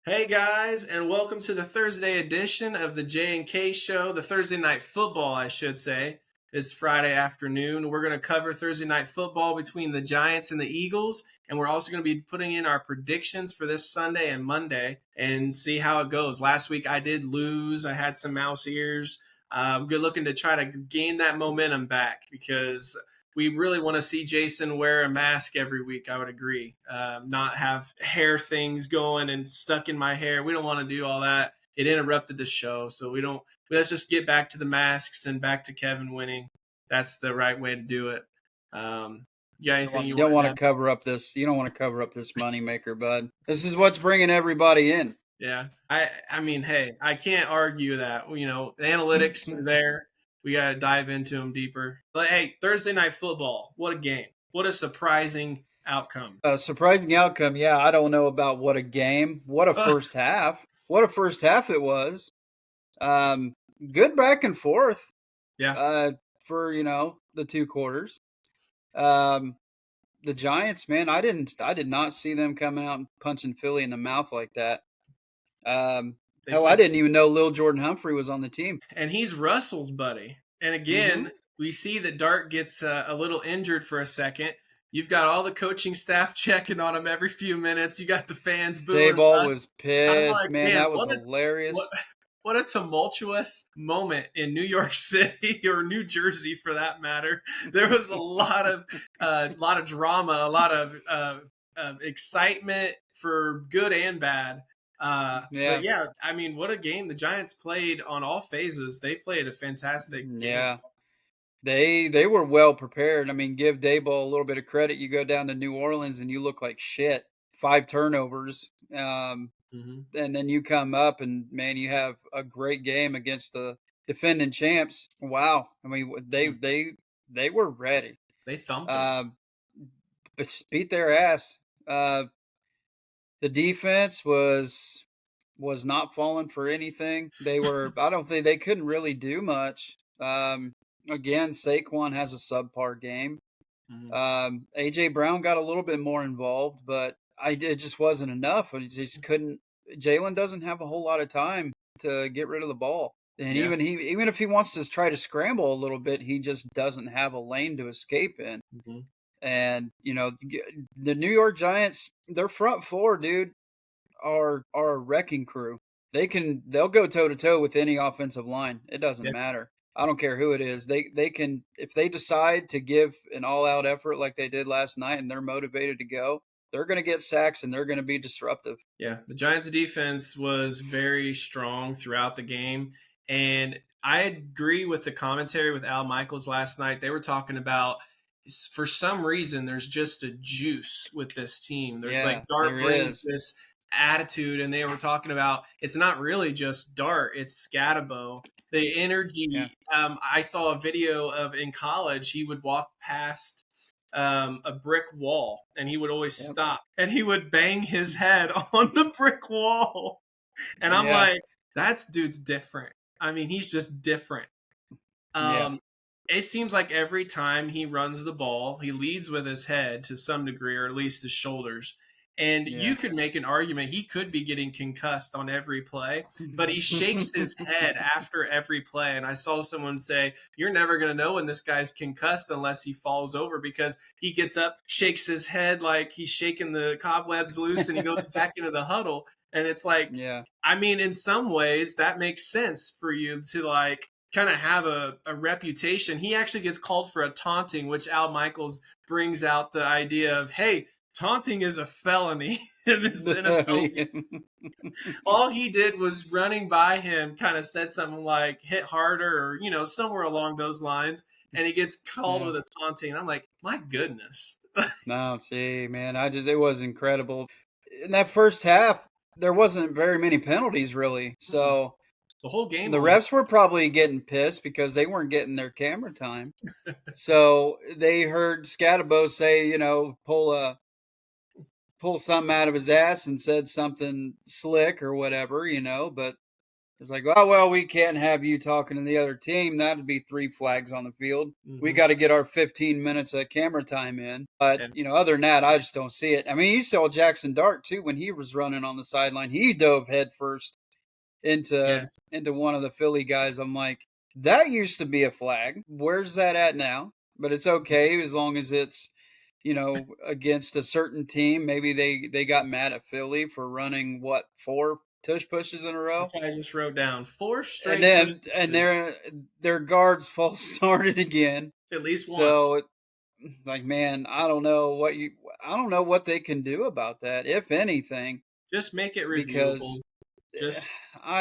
Hey guys, and welcome to the Thursday edition of the J and K Show. The Thursday night football, I should say. It's Friday afternoon. We're going to cover Thursday night football between the Giants and the Eagles, and we're also going to be putting in our predictions for this Sunday and Monday and see how it goes. Last week I did lose. I had some mouse ears. Good looking to try to gain that momentum back because we really want to see Jason wear a mask every week. I would agree. Not have hair things going and stuck in my hair. We don't want to do all that. It interrupted the show, so we don't. Let's just get back to the masks and back to Kevin winning. That's the right way to do it. You got anything you You don't want want to to add? cover up this. You don't want to cover up this moneymaker, bud. This is what's bringing everybody in. Yeah, I mean, hey, I can't argue that. The analytics are there. We got to dive into them deeper. But hey, Thursday night football. What a game! What a surprising outcome. A surprising outcome. Yeah, I don't know about what a game. What a Ugh, first half. What a first half it was. Um, Good back and forth. yeah. Uh, for the two quarters. Um, the Giants, man, I did not see them coming out and punching Philly in the mouth like that. They Hell, I played, didn't even know Lil Jordan Humphrey was on the team. and he's Russell's buddy. And Mm-hmm. again, we see that Dart gets a little injured for a second. You've got all the coaching staff checking on him every few minutes. You got the fans booing J-Ball us. was I'm pissed, like, man. man, That was what hilarious. what a tumultuous moment in New York City or New Jersey, for that matter. There was a lot of drama, a lot of excitement for good and bad. But Yeah. yeah, I mean, what a game the Giants played on all phases. They played a fantastic game. Yeah, they were well prepared. I mean, give Dayball a little bit of credit. You go down to New Orleans and you look like shit. 5 turnovers, Hmm. and then you come up and man, you have a great game against the defending champs. Wow, I mean they were ready. They thumped them. Um, but just beat their ass. Uh, the defense was not falling for anything. They were. I don't think they couldn't really do much. Again, Saquon has a subpar game. Hmm. AJ Brown got a little bit more involved, but it just wasn't enough. It just couldn't. Jalen doesn't have a whole lot of time to get rid of the ball, and Yeah. even if he wants to try to scramble a little bit, he just doesn't have a lane to escape in. Hmm. And the New York Giants, their front four, dude, are a wrecking crew. They'll go toe to toe with any offensive line. It doesn't Yeah. matter. I don't care who it is. They can, if they decide to give an all out effort like they did last night and they're motivated to go, they're going to get sacks and they're going to be disruptive. Yeah, the Giants' defense was very strong throughout the game, and I agree with the commentary with Al Michaels last night. They were talking about for some reason there's just a juice with this team. There's Yeah, like Dart there brings is. this attitude, and they were talking about it's not really just Dart; it's Scatabo. The Yeah. energy. I saw a video of in college. He would walk past a brick wall and he would always Yep. stop and he would bang his head on the brick wall. And I'm Yeah. like, that's dude's different. I mean, he's just different. Yeah. Um, it seems like every time he runs the ball, he leads with his head to some degree, or at least his shoulders. And Yeah. you could make an argument he could be getting concussed on every play, but he shakes his head after every play. And I saw someone say, you're never going to know when this guy's concussed unless he falls over because he gets up, shakes his head like he's shaking the cobwebs loose, and he goes back into the huddle. And it's like, Yeah. I mean, in some ways, that makes sense for you to like kind of have a reputation. He actually gets called for a taunting, which Al Michaels brings out the idea of, hey, taunting is a felony in this NFL league. All he did was running by him, kind of said something like hit harder or, somewhere along those lines. And he gets called Yeah. with a taunting. I'm like, my goodness. No, see, man, it was incredible. In that first half, there wasn't very many penalties really. Mm-mm. So The whole game the only. refs were probably getting pissed because they weren't getting their camera time. So they heard Scatabo say, pull something out of his ass and said something slick or whatever, but It's like, oh well, we can't have you talking to the other team. That'd be 3 flags on the field. We Hmm. got to get our 15 minutes of camera time in. But And other than that, I just don't see it. I mean, you saw Jackson Dart too when he was running on the sideline. He dove headfirst yes, into one of the Philly guys. I'm like, that used to be a flag. Where's that at now? But it's okay as long as it's against a certain team. Maybe they got mad at Philly for running what 4 tush pushes in a that's row, what I just wrote down. Four and straight tush then pushes, their guards false started again. at least once. So like, man, I don't know what they can do about that, if anything, Just make it reviewable. because Just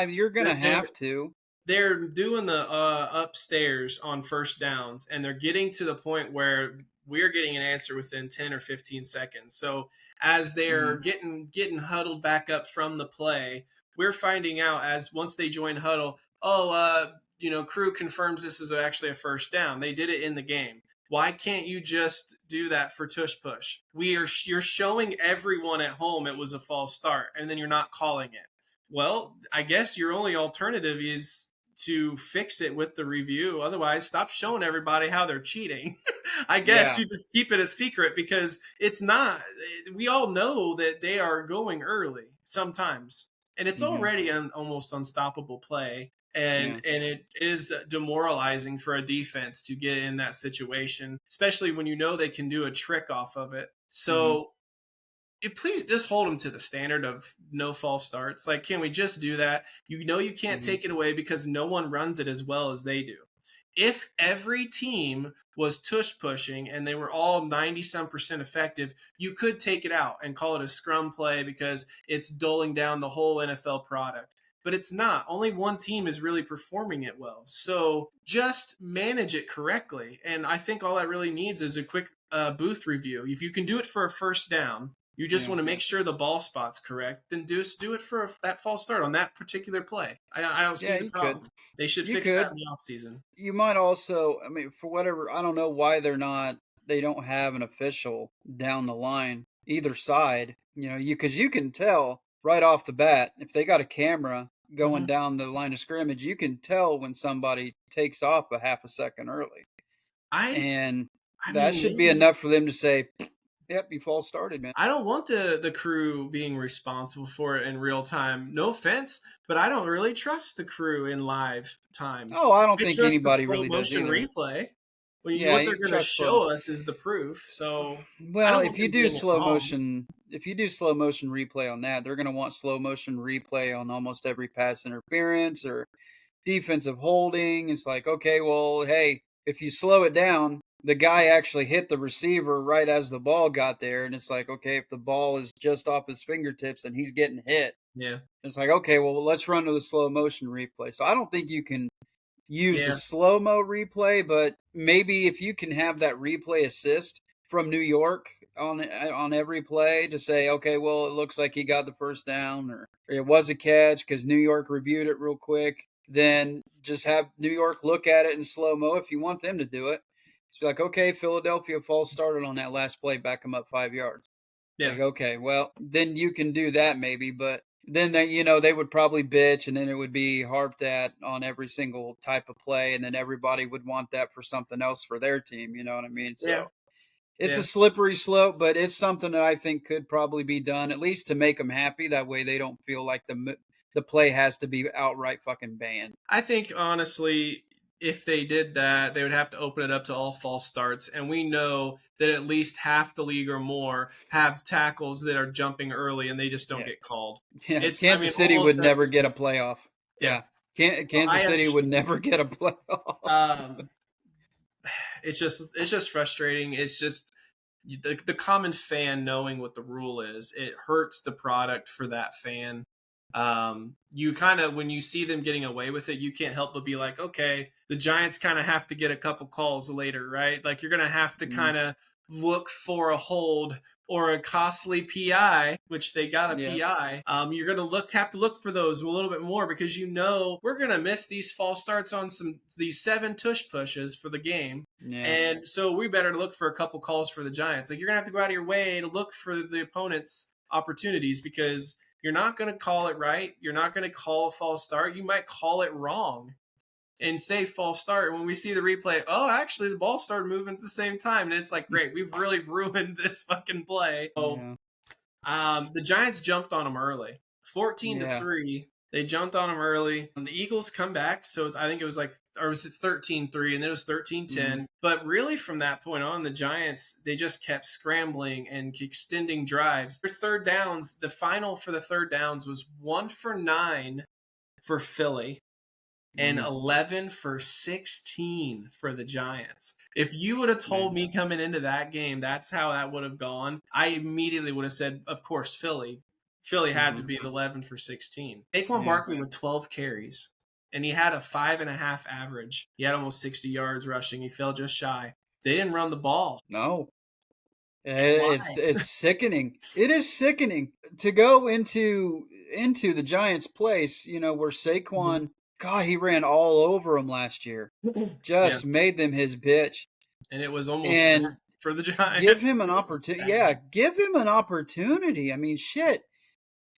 you're gonna they're have to. they're doing the upstairs on first downs, and they're getting to the point where we're getting an answer within 10 or 15 seconds. So as they're Hmm. getting huddled back up from the play, we're finding out as once they join huddle, oh, crew confirms this is actually a first down. They did it in the game. Why can't you just do that for tush push? You're showing everyone at home it was a false start, and then you're not calling it. Well, I guess your only alternative is to fix it with the review. Otherwise, stop showing everybody how they're cheating. I guess Yeah. you just keep it a secret because it's not. We all know that they are going early sometimes, and it's Hmm. already an almost unstoppable play. And Yeah. and it is demoralizing for a defense to get in that situation, especially when you know they can do a trick off of it. Hmm. So please just hold them to the standard of no false starts. Like, can we just do that? You can't Hmm. take it away because no one runs it as well as they do. If every team was tush pushing and they were all 90 some percent effective, you could take it out and call it a scrum play because it's dulling down the whole NFL product. But it's not. Only one team is really performing it well. So just manage it correctly. And I think all that really needs is a quick booth review. If you can do it for a first down, you just Yeah. want to make sure the ball spot's correct, then do it for that false start on that particular play. I don't see Yeah. the You could. problem. They should You fix that in could. the offseason. You might also. I mean, for whatever. I don't know why They don't have an official down the line either side. Because you can tell right off the bat if they got a camera going Mm-hmm. down the line of scrimmage. You can tell when somebody takes off a half a second early, I and I that mean should be maybe enough for them to say, "Yep, you false started, man." I don't want the crew being responsible for it in real time. No offense, but I don't really trust the crew in live time. Oh, I don't I think trust the anybody slow really does motion either. replay. Yeah, What they're you going to trust slow. show us is the proof. So I Well, don't want them getting it wrong. if you do slow motion replay on that, they're going to want slow motion replay on almost every pass interference or defensive holding. It's like, okay, well, hey, if you slow it down, the guy actually hit the receiver right as the ball got there, and it's like, okay, if the ball is just off his fingertips and he's getting hit, Yeah, it's like, okay, well, let's run to the slow motion replay. So I don't think you can use a yeah, slow mo replay, but maybe if you can have that replay assist from New York on every play to say, okay, well, it looks like he got the first down, or it was a catch because New York reviewed it real quick. Then just have New York look at it in slow mo if you want them to do it. It's like, okay, Philadelphia false started on that last play, back them up 5 yards. It's yeah. like, okay, well, then you can do that maybe, but then they would probably bitch, and then it would be harped at on every single type of play, and then everybody would want that for something else for their team. You know what I mean? Yeah, So it's a yeah. slippery slope, but it's something that I think could probably be done at least to make them happy. That way, they don't feel like the play has to be outright fucking banned. I think honestly, if they did that, they would have to open it up to all false starts. And we know that at least half the league or more have tackles that are jumping early and they just don't Yeah, get called. yeah. I mean, Kansas City almost would never every get a team. playoff. Yeah. Yeah, So Kansas I City would understand. never get a playoff. Um, it's just frustrating. It's just the common fan knowing what the rule is. It hurts the product for that fan. You kind of when you see them getting away with it, you can't help but be like, okay, the Giants kind of have to get a couple calls later, right? Like you're gonna have to Mm, kind of look for a hold or a costly PI, which they got a yeah, PI. You're gonna have to look for those a little bit more because you know we're gonna miss these false starts on these 7 tush pushes for the game. yeah. And so we better look for a couple calls for the Giants. Like you're gonna have to go out of your way to look for the opponent's opportunities because you're not going to call it right. You're not going to call a false start. You might call it wrong and say false start. When we see the replay, oh, actually the ball started moving at the same time, and it's like, great, we've really ruined this fucking play. So, Yeah. the Giants jumped on them early, 14 to Yeah. 3. They jumped on them early. And the Eagles come back, so I think it was like, or was it 13-3, and then it was 13-10. Mhm. But really, from that point on, the Giants, they just kept scrambling and extending drives. Their third downs, the final for the third downs was 1 for 9 for Philly and Mhm. 11 for 16 for the Giants. If you would have told Man. me coming into that game that's how that would have gone, I immediately would have said, of course, Philly. Philly had to Mhm. be 11 for 16. Saquon Yeah. Barkley with 12 carries, and he had a 5.5 average. He had almost 60 yards rushing. He fell just shy. They didn't run the ball. No. And It's sickening. It is sickening to go into the Giants' place, where why? Saquon, God, he ran all over them last year. Yeah. Just made them his bitch. And it was almost sad And for the give Giants. him an It was opportunity. Yeah, sad. give him an opportunity. I mean, shit.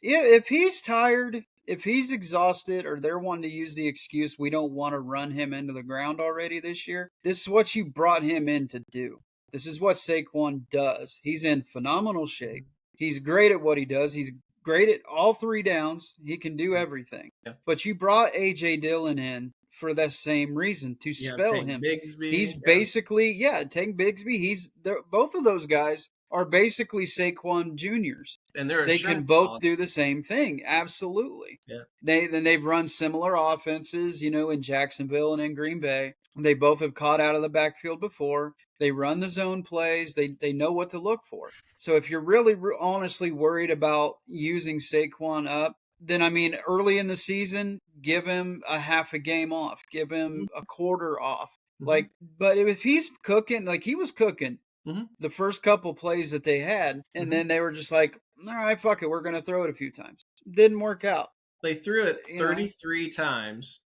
If he's tired, if he's exhausted, or they're wanting to use the excuse we don't want to run him into the ground already this year, this is what you brought him in to do. This is what Saquon does. He's in phenomenal shape. He's great at what he does. He's great at all three downs. He can do everything. Yeah. But you brought AJ Dillon in for that same reason, to Yeah. spell Take him. He's Bigsby. Yeah. basically, yeah, take Bigsby. Both of those guys are basically Saquon Juniors. And they're They can insurance both do policy. the same thing. Absolutely. Yeah. They've run similar offenses, in Jacksonville and in Green Bay. They both have caught out of the backfield before. They run the zone plays. They know what to look for. So if you're really honestly worried about using Saquon up, then I mean, early in the season, give him a half a game off, give him a quarter off. Mm-hmm. But if he's cooking, like he was cooking Mm-hmm. the first couple plays that they had, and Mm-hmm. then they were just like, all right, fuck it, we're going to throw it a few times. Didn't work out. They threw it You know, 33 times.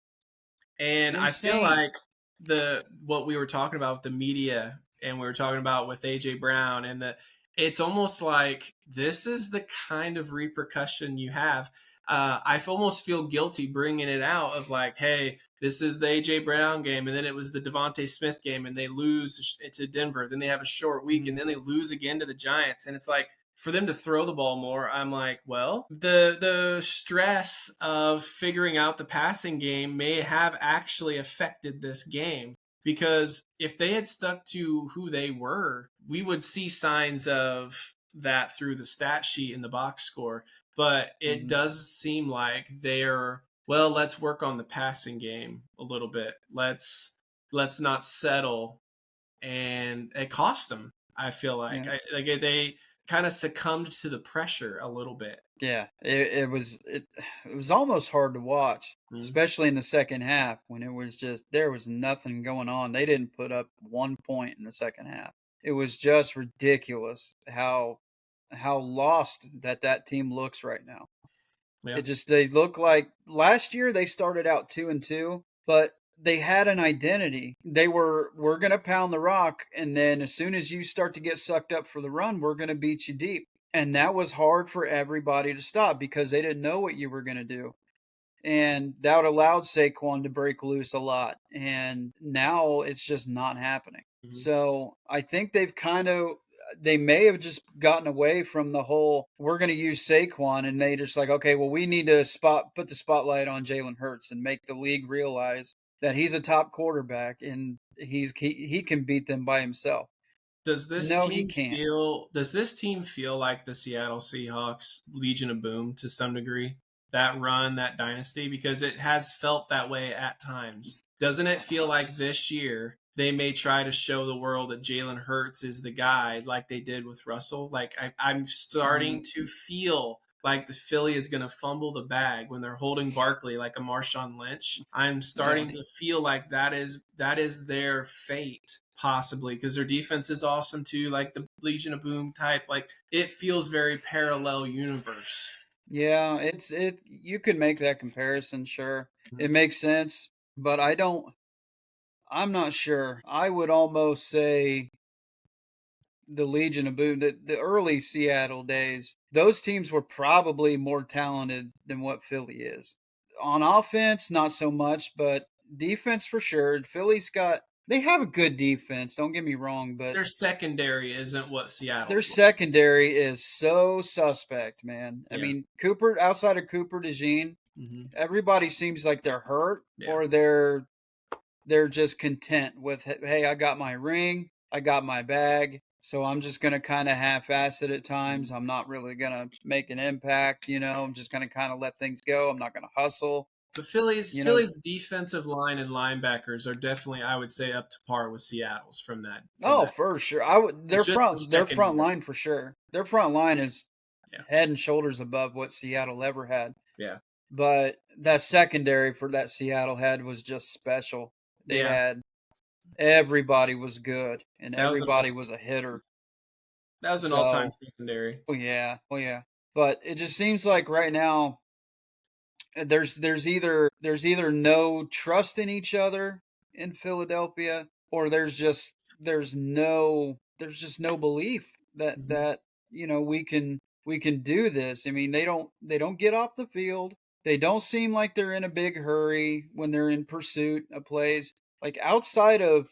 And I feel insane. like what we were talking about with the media and we were talking about with AJ Brown and it's almost like this is the kind of repercussion you have. I almost feel guilty bringing it out of like, hey, this is the AJ Brown game, and then it was the Devontae Smith game, and they lose to Denver. Then they have a short week, and Mhm. then they lose again to the Giants, and it's like for them to throw the ball more. I'm like, well, the stress of figuring out the passing game may have actually affected this game. Because if they had stuck to who they were, we would see signs of that through the stat sheet in the box score. But it Mhm. does seem like they're, well, let's work on the passing game a little bit. Let's not settle, and it cost them. I feel like Yeah. they kind of succumbed to the pressure a little bit. Yeah. It was almost hard to watch, Mm-hmm. especially in the second half when it was just there was nothing going on. They didn't put up 1 point in the second half. It was just ridiculous how lost that team looks right now. Yeah. It just they look like last year they started out 2-2, but they had an identity. We're gonna pound the rock, and then as soon as you start to get sucked up for the run, we're gonna beat you deep. And that was hard for everybody to stop because they didn't know what you were gonna do. And that allowed Saquon to break loose a lot. And now it's just not happening. Mm-hmm. So I think they may have just gotten away from the whole we're going to use Saquon, and they just like, okay, well, we need to put the spotlight on Jalen Hurts and make the league realize that he's a top quarterback and he can beat them by himself. No, he can't. Does this team feel like the Seattle Seahawks Legion of Boom to some degree? That run, that dynasty, because it has felt that way at times. Doesn't it feel like this year they may try to show the world that Jalen Hurts is the guy like they did with Russell? Like I'm Mm-hmm. starting to feel like the Philly is going to fumble the bag when they're holding Barkley like a Marshawn Lynch. I'm Yeah. starting to feel like that is their fate possibly because their defense is awesome too, like the Legion of Boom type. Like it feels very parallel universe. Yeah, it you could make that comparison, sure. It Mhm. makes sense, but I'm not sure. I would almost say the Legion of Boom, the early Seattle days, those teams were probably more talented than what Philly is. On offense, not so much, but defense for sure. They have a good defense, don't get me wrong, but Their secondary isn't what their Seattle's was. secondary is so suspect, man. I Yeah. mean, Cooper, outside of Cooper DeJean, Hmm. everybody seems like they're hurt Yeah. or they're just content with, hey, I got my ring, I got my bag, so I'm just gonna kind of half-ass it at times. I'm not really gonna make an impact, I'm just gonna kind of let things go. I'm not gonna hustle, But Philly's you know. Philly's defensive line and linebackers are definitely, I would say, up to par with Seattle's from that from Oh, that. for sure. I would It's just the their front secondary. line for sure. Their front line is Yeah. head and shoulders above what Seattle ever had. Yeah. But that secondary for that Seattle had was just special. They Yeah. had everybody was good and That was an all everybody was a hitter. that was an all-time So, secondary. oh yeah, oh yeah. But it just seems like right now there's either no trust in each other in Philadelphia, or there's just no belief that Hmm. we can do this. I mean, they don't get off the field. They don't seem like they're in a big hurry when they're in pursuit of plays. Like outside of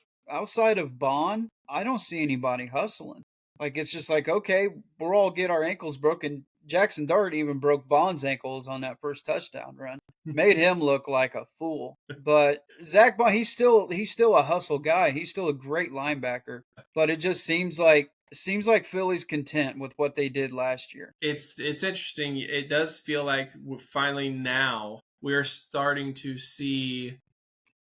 Bond, I don't see anybody hustling. Like it's just like, okay, we'll all get our ankles broken. Jackson Dart even broke Bond's ankles on that first touchdown run. Made him look like a fool. But Zach Bond, he's still a hustle guy. He's still a great linebacker. But it seems like Philly's content with what they did last year. It's interesting. It does feel like finally now we're starting to see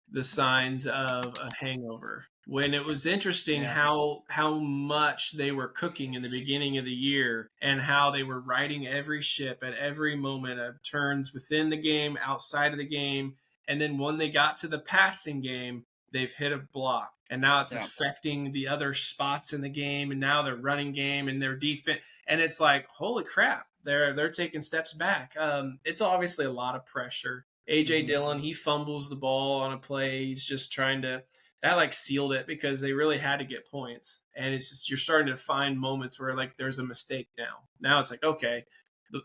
the signs of a hangover. When it was interesting Yeah, how much they were cooking in the beginning of the year and how they were riding every ship at every moment of turns within the game, outside of the game, and then when they got to the passing game, they've hit a block. And now it's yeah, affecting the other spots in the game and now their running game and their defense, and it's like, holy crap, they're taking steps back. It's obviously a lot of pressure. AJ hmm, Dillon, he fumbles the ball on a play. He's just trying to, that like sealed it because they really had to get points. And it's just, you're starting to find moments where like there's a mistake now. Now it's like, okay,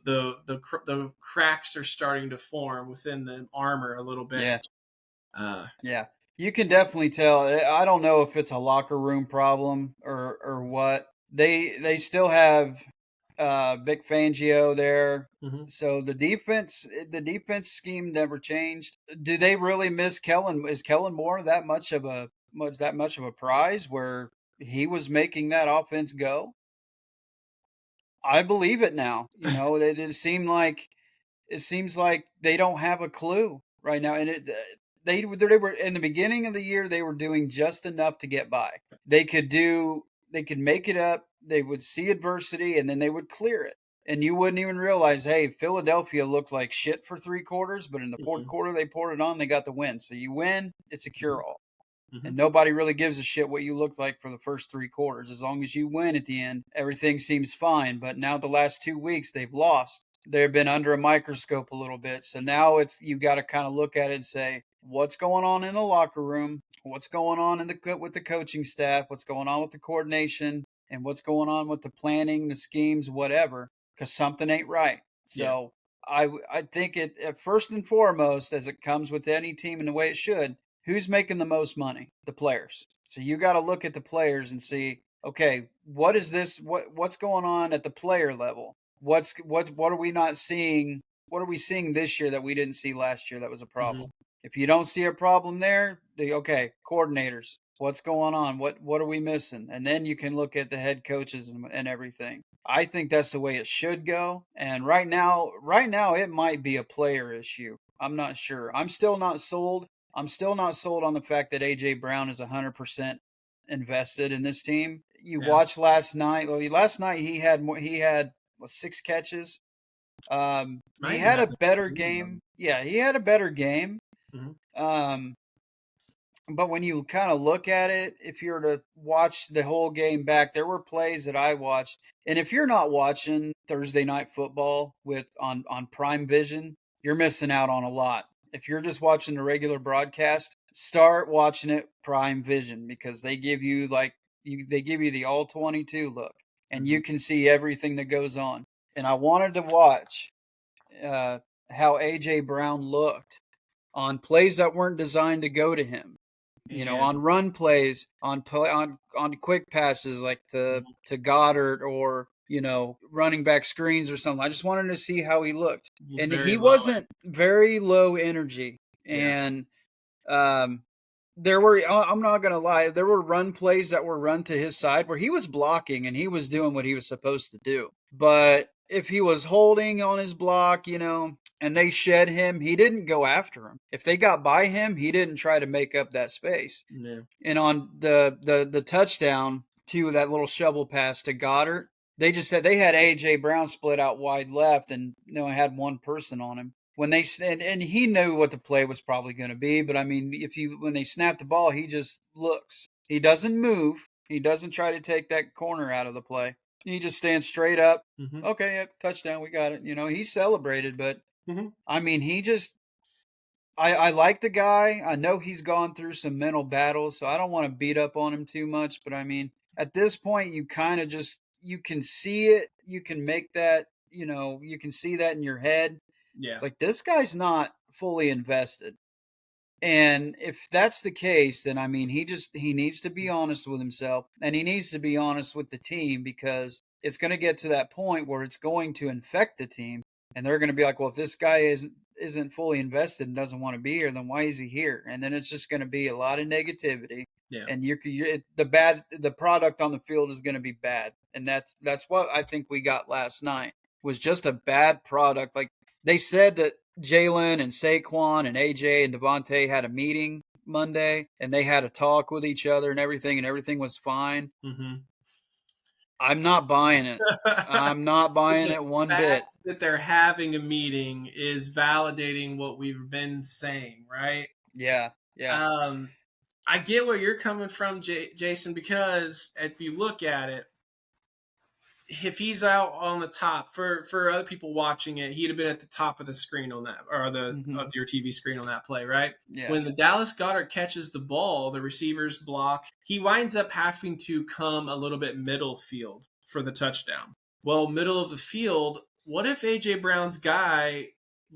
the cracks are starting to form within the armor a little bit. yeah, Uh, yeah. You can definitely tell. I don't know if it's a locker room problem or what. They still have Vic Fangio there. mhm. So the defense scheme never changed. Do they really miss Kellen? Is Kellen Moore that much of a prize where he was making that offense go? I believe it now. It seems like they don't have a clue right now, and they were in the beginning of the year. They were doing just enough to get by. They could make it up. They would see adversity, and then they would clear it. And you wouldn't even realize, hey, Philadelphia looked like shit for 3 quarters, but in the fourth Mhm. quarter they poured it on. They got the win. So you win. It's a Mhm. cure all, and Mhm. nobody really gives a shit what you looked like for the first 3 quarters. As long as you win at the end, everything seems fine. But now the last 2 weeks they've lost. They've been under a microscope a little bit. So now it's you got to kind of look at it and say, what's going on in the locker room? What's going on with the coaching staff? What's going on with the coordination? And what's going on with the planning, the schemes, whatever? Because something ain't right. Yeah. So I think it first and foremost, as it comes with any team in the way it should, who's making the most money? The players. So you got to look at the players and see, okay, what is this? What's going on at the player level? What are we not seeing? What are we seeing this year that we didn't see last year that was a problem? Mhm. If you don't see a problem there, okay, coordinators, what's going on? What are we missing? And then you can look at the head coaches and everything. I think that's the way it should go. And right now it might be a player issue. I'm not sure. I'm still not sold on the fact that AJ Brown is 100% invested in this team. You Yeah. watched last night. Well, last night he had more. He had 6 catches. He Might even had have a the better rebound. game. Yeah, he had a better game. Mhm. Um, but when you kind of look at it, if you were to watch the whole game back, there were plays that I watched. And if you're not watching Thursday night football with on Prime Vision, you're missing out on a lot. If you're just watching the regular broadcast, start watching it Prime Vision because they give you like They give you the all 22 look, and Mhm. you can see everything that goes on. And I wanted to watch uh, how AJ Brown looked on plays that weren't designed to go to him. And On run plays, on quick passes like Mhm. to Goddard, or running back screens or something. I just wanted to see how he looked, and very he low. wasn't very low energy. Yeah. And um, there were, I'm not gonna lie, there were run plays that were run to his side where he was blocking and he was doing what he was supposed to do. But if he was holding on his block, and they shed him, he didn't go after him. If they got by him, he didn't try to make up that space. Yeah. And on the touchdown to that little shovel pass to Goddard, they just said they had AJ Brown split out wide left, and had one person on him. When they and he knew what the play was probably going to be, but I mean, when they snap the ball, he just looks. He doesn't move. He doesn't try to take that corner out of the play. He just stands straight up. Mhm. Okay, yep, touchdown, we got it. He celebrated, but Mhm. I mean, he just I like the guy. I know he's gone through some mental battles, so I don't want to beat up on him too much. But I mean, at this point, you kind of just you can see it. You can make that. You can see that in your head. Yeah. It's like this guy's not fully invested. And if that's the case, then I mean, he needs to be honest with himself, and he needs to be honest with the team, because it's going to get to that point where it's going to infect the team, and they're going to be like, well, if this guy isn't fully invested and doesn't want to be here, then why is he here? And then it's just going to be a lot of negativity, Yeah. and the product on the field is going to be bad, and that's what I think we got last night, was just a bad product. Like, they said that Jalen and Saquon and AJ and Devontae had a meeting Monday, and they had a talk with each other and everything was fine. Mhm. I'm not buying it. I'm not buying The it one bit. fact that they're having a meeting is validating what we've been saying, right? Yeah, yeah. Um, I get where you're coming from, Jason, because if you look at it, if he's out on the top for other people watching it, he'd have been at the top of the screen on that, or the Hmm. of your TV screen on that play, right? Yeah. When the Dallas Goddard catches the ball, the receivers block. He winds up having to come a little bit middle field for the touchdown. Well, middle of the field. What if AJ Brown's guy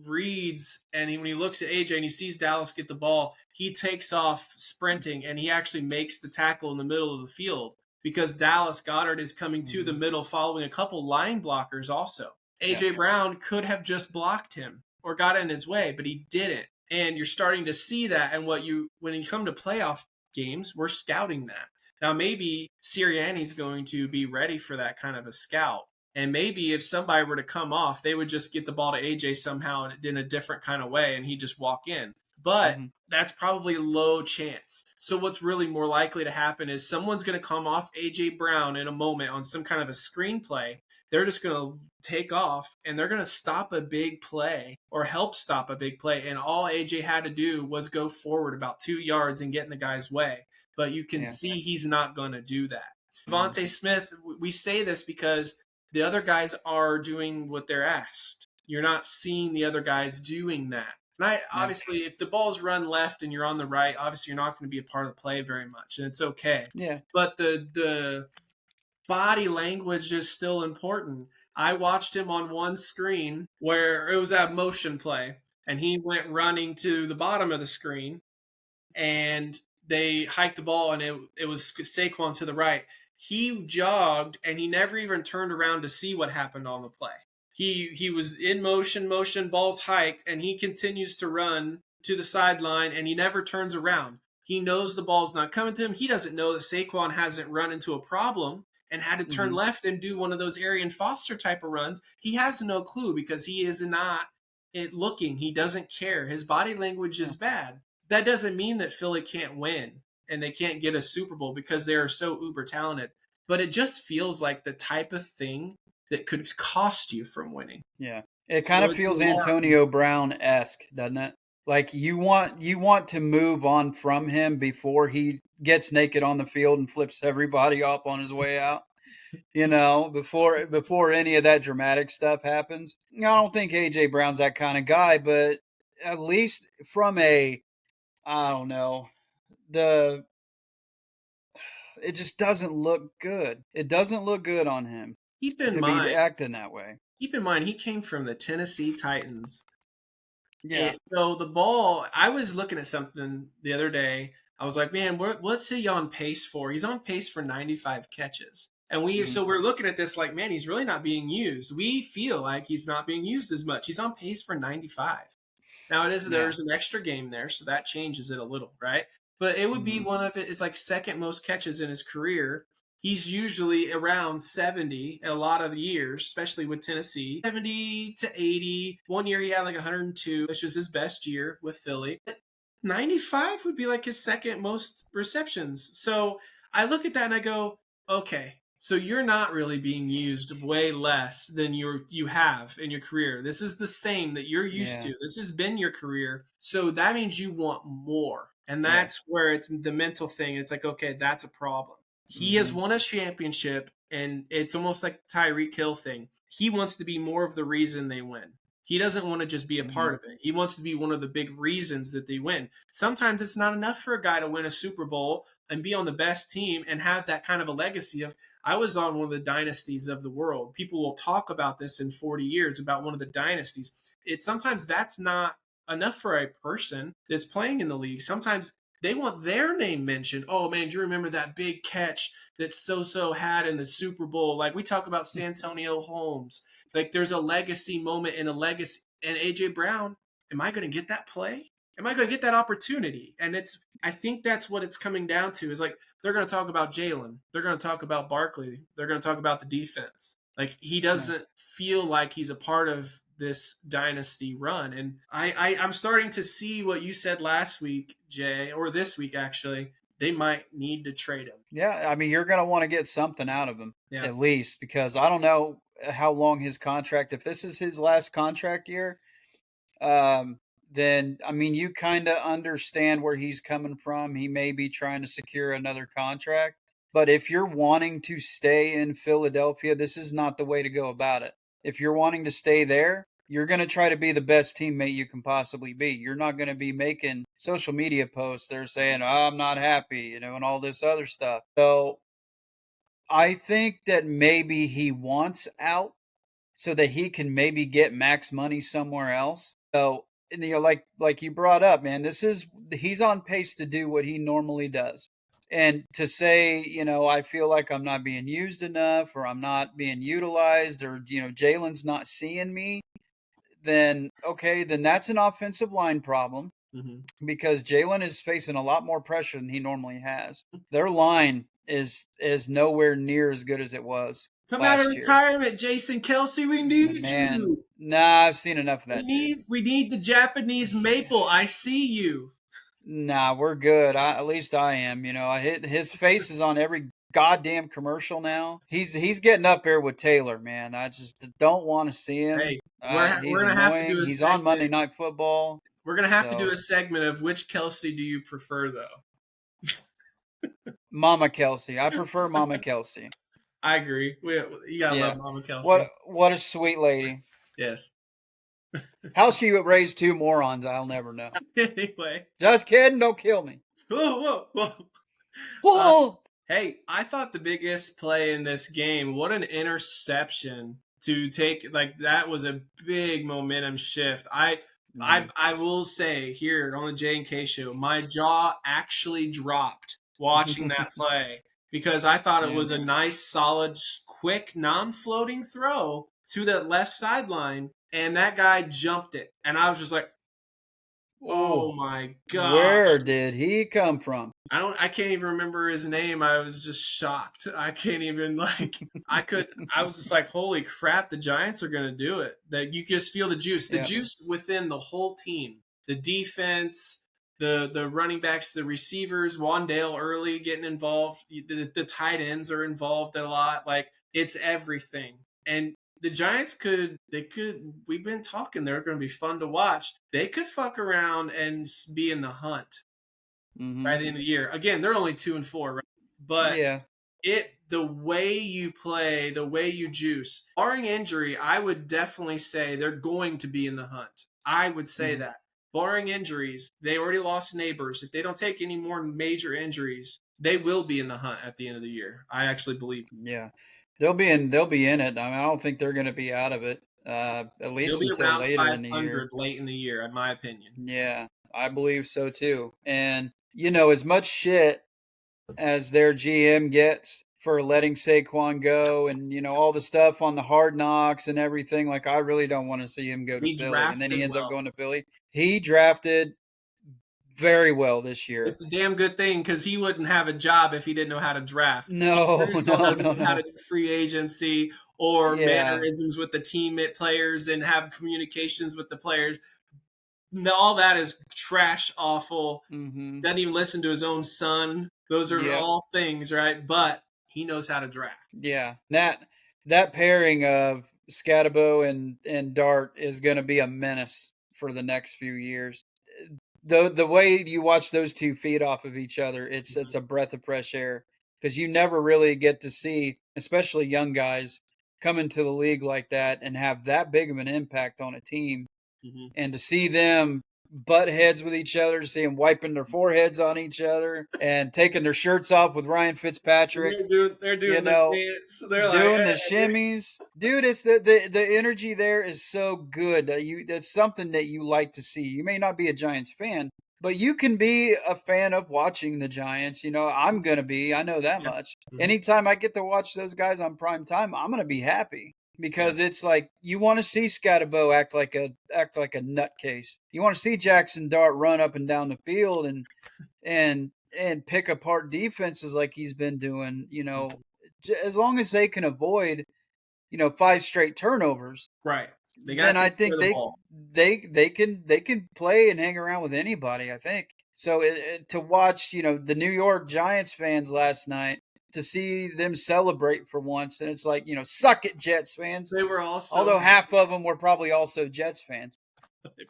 reads, and when he looks at AJ and he sees Dallas get the ball, he takes off sprinting and he actually makes the tackle in the middle of the field, because Dallas Goddard is coming to the Hmm. middle following a couple line blockers also. Yeah. AJ Brown could have just blocked him or got in his way, but he didn't. And you're starting to see that. And when you come to playoff games, we're scouting that. Now, maybe Sirianni's going to be ready for that kind of a scout. And maybe if somebody were to come off, they would just get the ball to AJ somehow in a different kind of way, and he'd just walk in. But Hmm. that's probably low chance. So what's really more likely to happen is someone's going to come off AJ Brown in a moment on some kind of a screenplay. They're just going to take off and they're going to stop a big play or help stop a big play. And all AJ had to do was go forward about 2 yards and get in the guy's way. But you can Yeah. see he's not going to do that. Hmm. Devontae Smith, we say this because the other guys are doing what they're asked. You're not seeing the other guys doing that. And Yeah. obviously, if the ball's run left and you're on the right, obviously you're not going to be a part of the play very much, and it's okay. Yeah. But the body language is still important. I watched him on one screen where it was a motion play, and he went running to the bottom of the screen, and they hiked the ball, and it was Saquon to the right. He jogged, and he never even turned around to see what happened on the play. He was in motion, balls hiked, and he continues to run to the sideline, and he never turns around. He knows the ball's not coming to him. He doesn't know that Saquon hasn't run into a problem and had to turn Hmm. left and do one of those Arian Foster type of runs. He has no clue because he is not looking. He doesn't care. His body language Yeah. is bad. That doesn't mean that Philly can't win and they can't get a Super Bowl because they are so uber talented. But it just feels like the type of thing that could cost you from winning. Yeah. It kind So of it's feels alarming. Antonio Brown esque, doesn't it? Like, you want to move on from him before he gets naked on the field and flips everybody off on his way out. Before any of that dramatic stuff happens. I don't think AJ Brown's that kind of guy, but at least from I don't know, the it just doesn't look good. It doesn't look good on him Keep in to be mind, acting that way. keep in mind, he came from the Tennessee Titans. Yeah. And so the ball, I was looking at something the other day. I was like, man, what's he on pace for? He's on pace for 95 catches. And Hmm. so we're looking at this like, man, he's really not being used. We feel like he's not being used as much. He's on pace for 95. Now Yeah. there's an extra game there, so that changes it a little, right? But it would be Hmm. one of it. It's like second most catches in his career. He's usually around 70 a lot of the years, especially with Tennessee. 70 to 80. One year he had like 102, which was his best year with Philly. 95 would be like his second most receptions. So I look at that and I go, okay, so you're not really being used way less than you have in your career. This is the same that you're used Yeah. to. This has been your career. So that means you want more. And Yeah. that's where it's the mental thing. It's like, okay, that's a problem. He has Hmm. won a championship, and it's almost like the Tyreek Hill thing. He wants to be more of the reason they win. He doesn't want to just be a Hmm. part of it. He wants to be one of the big reasons that they win. Sometimes it's not enough for a guy to win a Super Bowl and be on the best team and have that kind of a legacy of I was on one of the dynasties of the world. People will talk about this in 40 years about one of the dynasties. It's sometimes that's not enough for a person that's playing in the league. Sometimes they want their name mentioned. Oh man, do you remember that big catch that so had in the Super Bowl? Like we talk about Santonio Holmes. Like there's a legacy moment and a legacy. And AJ Brown, am I going to get that play? Am I going to get that opportunity? And I think that's what it's coming down to is like they're going to talk about Jalen. They're going to talk about Barkley. They're going to talk about the defense. Like he Yeah. doesn't feel like he's a part of this dynasty run. And I'm starting to see what you said last week, Jay, or this week actually. They might need to trade him. Yeah. I mean, you're going to want to get something out of him Yeah. at least because I don't know how long his contract, if this is his last contract year, um, then I mean, you kind of understand where he's coming from. He may be trying to secure another contract, but if you're wanting to stay in Philadelphia, this is not the way to go about it. If you're wanting to stay there, you're going to try to be the best teammate you can possibly be. You're not going to be making social media posts that are saying, oh, I'm not happy, and all this other stuff. So I think that maybe he wants out so that he can maybe get max money somewhere else. So, and, like you brought up, man, he's on pace to do what he normally does. And to say, I feel like I'm not being used enough or I'm not being utilized or Jalen's not seeing me, then okay, then that's an offensive line problem Mm-hmm. because Jalen is facing a lot more pressure than he normally has. Their line is nowhere near as good as it was Come out of last year. retirement, Jason Kelsey. We need Man, you. nah, I've seen enough of We that dude. need we need the Japanese maple. I see you. Nah, we're good. At least I am. His face is on every goddamn commercial now. He's getting up there with Taylor, man. I just don't want to see him. Hey, we're He's gonna have to do annoying. a He's on Monday segment. Night Football. We're gonna have to do a So, segment of which Kelsey do you prefer, though. Mama Kelsey. I prefer Mama Kelsey. I agree. You gotta love Yeah. Mama What Kelsey. what a sweet lady. Yes. How she raised two morons, I'll never know. Anyway. Just kidding. Don't kill me. Whoa, whoa, whoa. Uh, Whoa. hey, I thought the biggest play in this game, what an interception to take, like that was a big momentum shift. Mm-hmm. I will say here on the J and K show, my jaw actually dropped watching that play because I thought it Yeah. was a nice, solid, quick, non-floating throw to that left sideline, and that guy jumped it, and I was just like, oh Oh, my gosh. where did he come from? I can't even remember his name. I was just shocked. I can't even I was just like, holy crap, the Giants are gonna do it. That you just feel the juice. The Yeah. juice within the whole team. The defense, the running backs, the receivers, Wandale early getting involved. The tight ends are involved a lot. Like it's everything. And the Giants we've been talking, they're gonna be fun to watch. They could fuck around and be in the hunt by Mm-hmm. the end of the year. Again, they're only 2-4, right? But Yeah. the way you play, the way you juice, barring injury, I would definitely say they're going to be in the hunt. I would say Mm-hmm. that. barring injuries, they already lost Neighbors. If they don't take any more major injuries, they will be in the hunt at the end of the year. I actually believe Yeah, they'll be in it. I mean, I don't think they're going to be out of it. At they'll least be until around later in the year. 500 late in the year, in my opinion. Yeah, I believe so too. And as much shit as their GM gets for letting Saquon go, and all the stuff on the Hard Knocks and everything, like I really don't want to see him go to He Philly, and then he drafted ends up well. going to Philly. He drafted very well this year. It's a damn good thing because he wouldn't have a job if he didn't know how to draft. Pete No, Carusel no, doesn't no, know how to no. do free agency or Yeah. mannerisms with the teammate players and have communications with the players. No, all that is trash, awful. Mhm. Doesn't even listen to his own son. Those are Yep. all things, right? But he knows how to draft. Yeah. That pairing of Scatabo and Dart is going to be a menace for the next few years. The way you watch those two feed off of each other, it's a breath of fresh air, because you never really get to see, especially young guys, come into the league like that and have that big of an impact on a team, Mm-hmm. and to see them butt heads with each other, to see them wiping their foreheads on each other and taking their shirts off with Ryan Fitzpatrick, They're you doing the know, dance. They're like, doing the shimmies. Dude, it's the energy there is so good. That's something that you like to see. You may not be a Giants fan, but you can be a fan of watching the Giants. I'm gonna be. I know that yeah, much. mm-hmm. Anytime I get to watch those guys on prime time, I'm gonna be happy, Yeah, because it's like you want to see Scatabo act like a nutcase. You want to see Jackson Dart run up and down the field and pick apart defenses like he's been doing. mm-hmm. As long as they can avoid 5 straight turnovers, Right. They got then to I take care think of the ball. they can play and hang around with anybody, I think. So to watch the New York Giants fans last night, to see them celebrate for once, and it's like, suck it, Jets fans. They were also Although half of them were probably also Jets fans.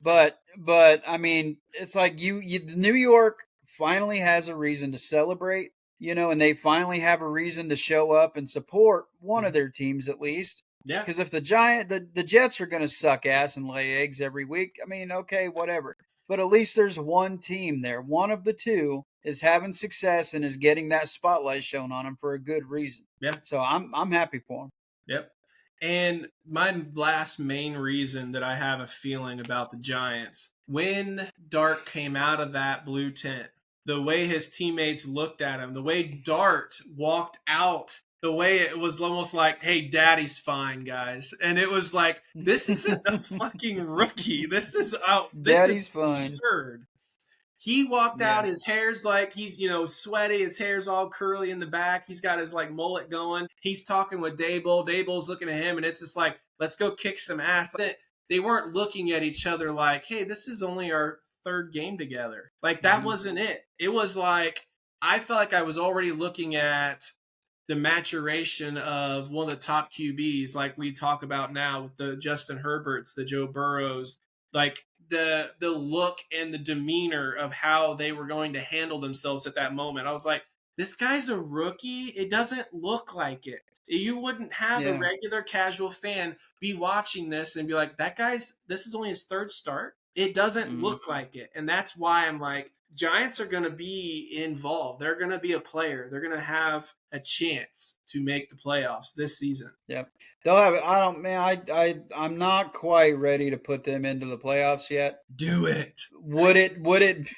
But I mean, it's like New York finally has a reason to celebrate, and they finally have a reason to show up and support one of Mhm. their teams at least. Yeah, Because if the Jets are going to suck ass and lay eggs every week, I mean, okay, whatever. But at least there's one team there. One of the two is having success and is getting that spotlight shown on them for a good reason. yeah, So I'm happy for them. yep. And my last main reason that I have a feeling about the Giants, when Dart came out of that blue tent, the way his teammates looked at him, the way Dart walked out, the way it was almost like, hey, daddy's fine, guys. And it was like, this isn't a fucking rookie. This is out. This is Daddy's fine. absurd. He walked out, Yeah. his hair's like he's, sweaty, his hair's all curly in the back. He's got his like mullet going. He's talking with Dable. Dable's looking at him, and it's just like, let's go kick some ass. They weren't looking at each other like, hey, this is only our third game together. Like that Mm-hmm. wasn't it. It was like I felt like I was already looking at the maturation of one of the top QBs, like we talk about now with the Justin Herberts, the Joe Burrows, like the look and the demeanor of how they were going to handle themselves at that moment. I was like, this guy's a rookie. It doesn't look like it. You wouldn't have a Yeah. regular casual fan be watching this and be like, this is only his third start. It doesn't Mm-hmm. look like it. And that's why I'm like, Giants are going to be involved. They're going to be a player. They're going to have a chance to make the playoffs this season. Yep. They'll have it. I don't, man. I'm not quite ready to put them into the playoffs yet. Do it. Would it? Would it?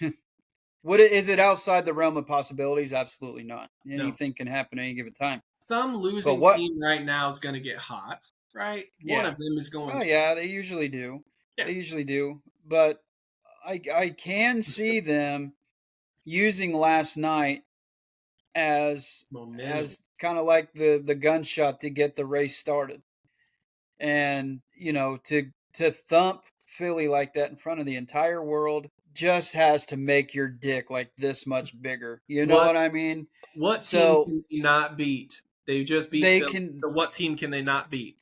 Would it? Is it outside the realm of possibilities? Absolutely not. No. Anything can happen at any given time. Some But losing what? team right now is going to get hot, right? One Yeah. of them is going Oh to. yeah, they usually do. Yeah. They usually do. But I can see them using last night as Momentum. kind of like the gunshot to get the race started, and to thump Philly like that in front of the entire world just has to make your dick like this much bigger. You know What what I mean? what team So can they not beat? They just beat they Philly. can So what team can they not beat?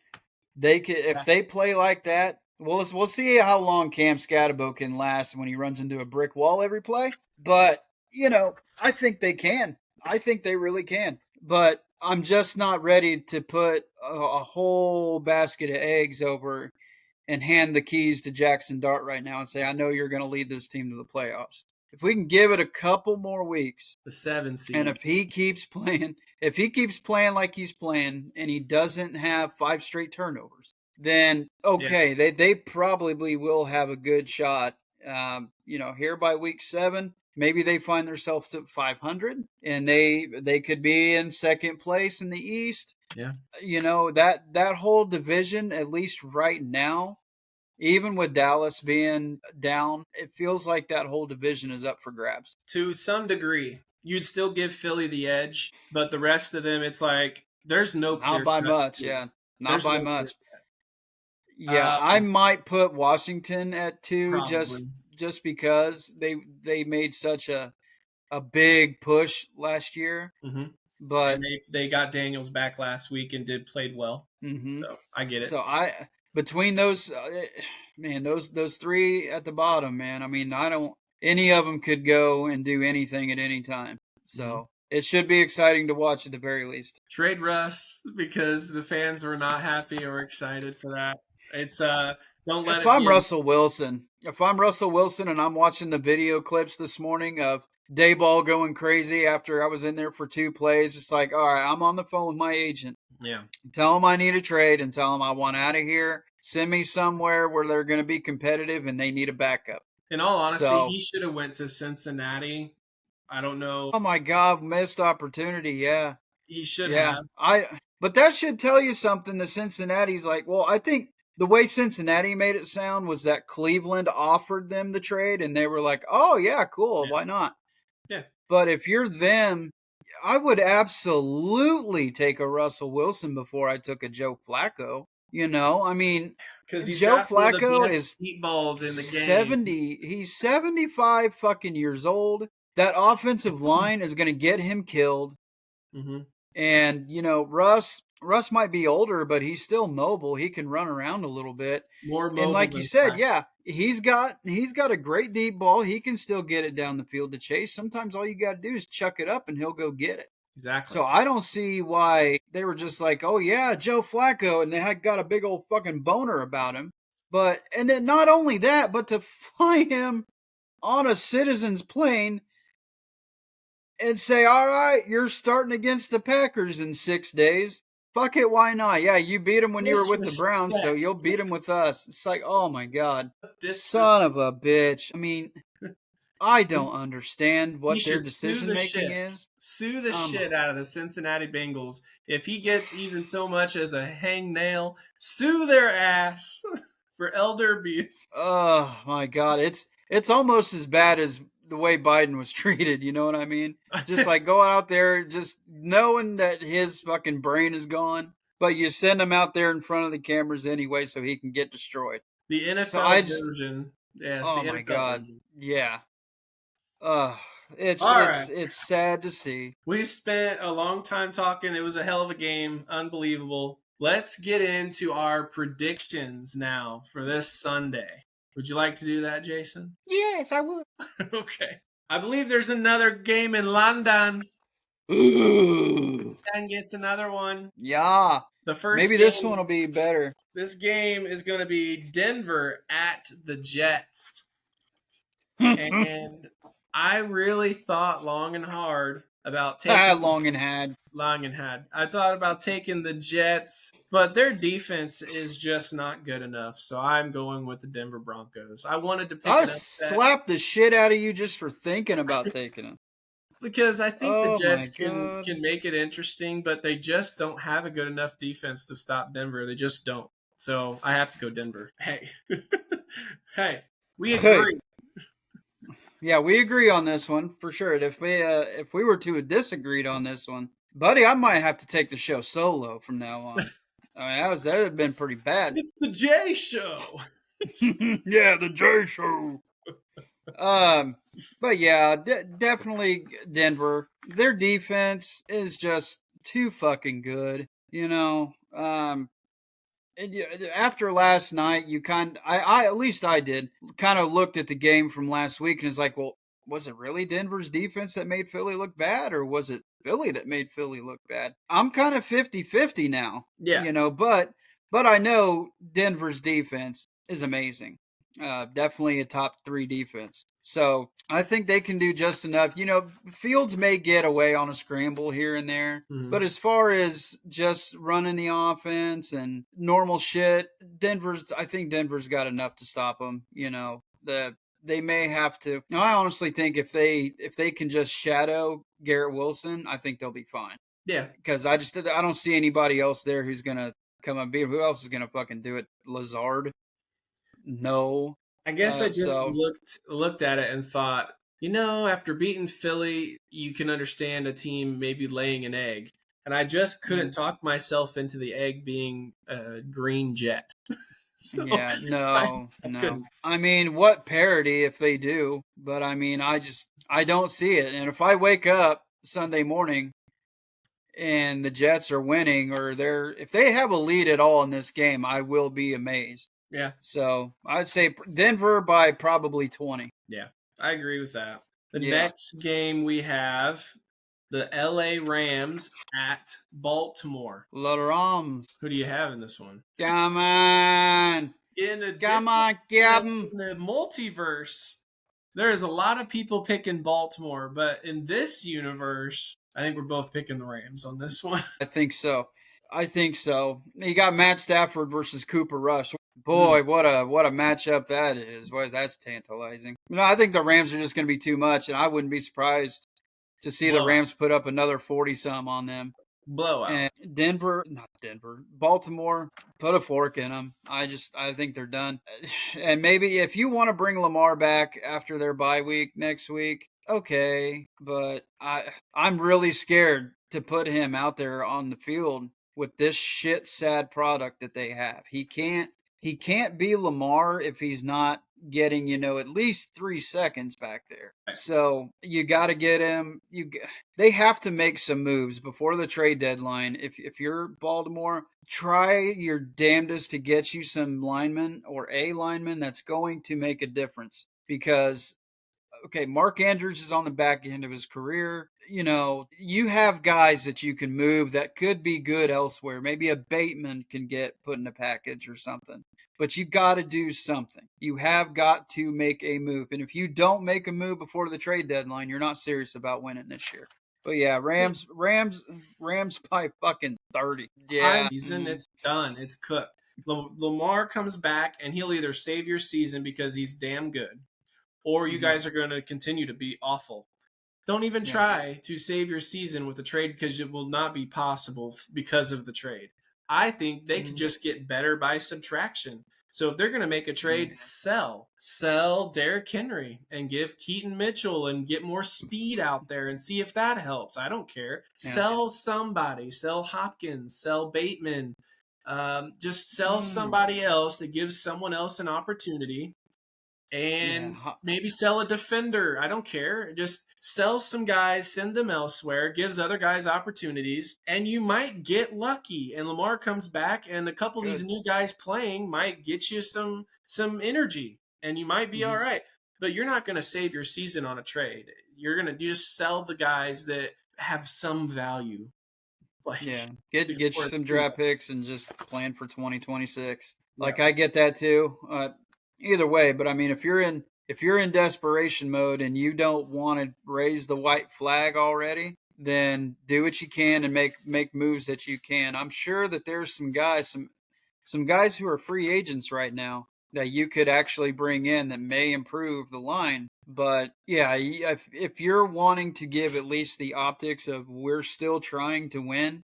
if they play like that. Well, we'll see how long Cam Scatabo can last when he runs into a brick wall every play. But I think they can. I think they really can. But I'm just not ready to put a whole basket of eggs over and hand the keys to Jackson Dart right now and say, I know you're going to lead this team to the playoffs. If we can give it a couple more weeks, the 7 and seed. if he keeps playing like he's playing and he doesn't have 5 straight turnovers, then okay, they probably will have a good shot. Here by week 7, maybe they find themselves at 500 and they could be in second place in the East. Yeah. That whole division, at least right now, even with Dallas being down, it feels like that whole division is up for grabs. To some degree, you'd still give Philly the edge, but the rest of them, it's like there's no Not clear by cut. much, yeah. Not There's by no clear much. Yeah, cut. I might put Washington at 2 Probably. just because they made such a big push last year, Mm-hmm. And but they got Daniels back last week and played well. mm-hmm. So I get it. So between those man, those 3 at the bottom, man. I mean, I don't any of them could go and do anything at any time. Mm-hmm. So it should be exciting to watch at the very least. Trade Russ because the fans were not happy or excited for that. It's don't let If it I'm be a Russell Wilson, and I'm watching the video clips this morning of Dayball going crazy after I was in there for 2 plays, it's like, all right, I'm on the phone with my agent. yeah. Tell them I need a trade and tell them I want out of here. Send me somewhere where they're going to be competitive and they need a backup. In all honesty, So, he should have went to Cincinnati. I don't know. oh my God, missed opportunity. Yeah. He should Yeah. have. But that should tell you something. The Cincinnati's like, well, I think the way Cincinnati made it sound was that Cleveland offered them the trade and they were like, oh, yeah, cool. Yeah. Why not? Yeah. But if you're them, I would absolutely take a Russell Wilson before I took a Joe Flacco. I mean, Because he's Joe got one of the Flacco best is deep balls in the game. 70. He's 75 fucking years old. That offensive line is going to get him killed. Mm-hmm. And, Russ might be older, but he's still mobile. He can run around a little bit. More And mobile like you than said, Flacco. yeah, he's got a great deep ball. He can still get it down the field to Chase. Sometimes all you got to do is chuck it up and he'll go get it. Exactly. So I don't see why they were just like, oh yeah, Joe Flacco, and they had got a big old fucking boner about him. And then not only that, but to fly him on a citizen's plane and say, all right, you're starting against the Packers in 6 days. Fuck it, why not? Yeah, you beat them when you were with the Browns, so you'll beat them with us. It's like, oh my God. Son of a bitch. I mean, I don't understand what their decision making is. Sue the shit out of the Cincinnati Bengals. If he gets even so much as a hangnail, sue their ass for elder abuse. Oh my God. It's almost as bad as the way Biden was treated, you know what I mean? Just like go out there just knowing that his fucking brain is gone, but you send him out there in front of the cameras anyway so he can get destroyed. The NFL version. Yes, oh the my NFL God. version. Yeah. It's sad to see. We spent a long time talking. It was a hell of a game. Unbelievable. Let's get into our predictions now for this Sunday. Would you like to do that, Jason? Yes, I would. Okay. I believe there's another game in London. Ooh. And gets another one. Yeah. The first maybe this one will be better. This game is going to be Denver at the Jets. And I really thought long and hard about taking long and had. I thought about taking the Jets, but their defense is just not good enough. So I'm going with the Denver Broncos. I wanted to pick I'll it up. slap the shit out of you just for thinking about taking them. Because I think the Jets can make it interesting, but they just don't have a good enough defense to stop Denver. They just don't. So I have to go Denver. Hey. Hey, we agree. Yeah, we agree on this one for sure. If we were to have disagreed on this one, buddy, I might have to take the show solo from now on. I mean, that would have been pretty bad. It's the J Show. Yeah, the J Show. But yeah, definitely Denver. Their defense is just too fucking good. After last night, I at least I did kind of looked at the game from last week and it's like, well, was it really Denver's defense that made Philly look bad, or was it Philly that made Philly look bad? I'm kind of 50-50 now. Yeah. But I know Denver's defense is amazing. Definitely a top 3 defense. So I think they can do just enough. Fields may get away on a scramble here and there, but Mhm. as far as just running the offense and normal shit, I think Denver's got enough to stop them. They may have to. I honestly think if they can just shadow Garrett Wilson, I think they'll be fine. Yeah. Because I don't see anybody else there who's gonna come and beat him. Who else is gonna fucking do it? Lazard? No. I guess I just So looked at it and thought, after beating Philly, you can understand a team maybe laying an egg. And I just couldn't mm, talk myself into the egg being a green jet. So yeah, I, no, I no. couldn't. I mean, what parody if they do? But I mean, I don't see it. And if I wake up Sunday morning and the Jets are winning or if they have a lead at all in this game, I will be amazed. Yeah. So I'd say Denver by probably 20. Yeah. I agree with that. The Yeah. next game we have the LA Rams at Baltimore. Laram, Who do you have in this one? come on. In a Come different on, Captain. in the multiverse, there is a lot of people picking Baltimore, but in this universe, I think we're both picking the Rams on this one. I think so. I think so. You got Matt Stafford versus Cooper Rush. Mm, Boy, what a matchup that is. Boy, that's tantalizing. I think the Rams are just going to be too much, and I wouldn't be surprised to see the blowout, Rams put up another 40 some on them. blowout. And not Denver, Baltimore, put a fork in them. I think they're done. And maybe if you want to bring Lamar back after their bye week next week, okay. But I'm really scared to put him out there on the field with this shit sad product that they have. He can't be Lamar if he's not getting, at least 3 seconds back there. So you got to get him. They have to make some moves before the trade deadline. If you're Baltimore, try your damnedest to get you some linemen or a lineman that's going to make a difference. Because okay, Mark Andrews is on the back end of his career. You have guys that you can move that could be good elsewhere. Maybe a Bateman can get put in a package or something. But you got to do something. You have got to make a move. And if you don't make a move before the trade deadline, you're not serious about winning this year. But yeah, Rams by fucking 30. I'm Yeah. season, it's done, it's cooked. Lamar comes back and he'll either save your season because he's damn good, or you Mm-hmm. guys are going to continue to be awful. Don't even Yeah. try to save your season with the trade because it will not be possible because of the trade. I think they could Mm-hmm. just get better by subtraction. So if they're going to make a Yeah. trade, sell Derrick Henry and give Keaton Mitchell and get more speed out there and see if that helps. I don't care. Yeah. Sell somebody, sell Hopkins, sell Bateman. Just sell Mm. somebody else that gives someone else an opportunity, Yeah. and maybe sell a defender. I don't care. Just sell some guys, send them elsewhere, gives other guys opportunities, and you might get lucky. And Lamar comes back, and a couple of these Good. new guys playing might get you some energy, and you might be all Mm-hmm. right. But you're not going to save your season on a trade. You're going to just sell the guys that have some value, like Yeah, get you before it's some too draft picks and just plan for 2026. late. Yeah, Like I get that too. Either way, but I mean, if you're in desperation mode and you don't want to raise the white flag already, then do what you can and make moves that you can. I'm sure that there's some guys who are free agents right now that you could actually bring in that may improve the line. But yeah, if you're wanting to give at least the optics of we're still trying to win,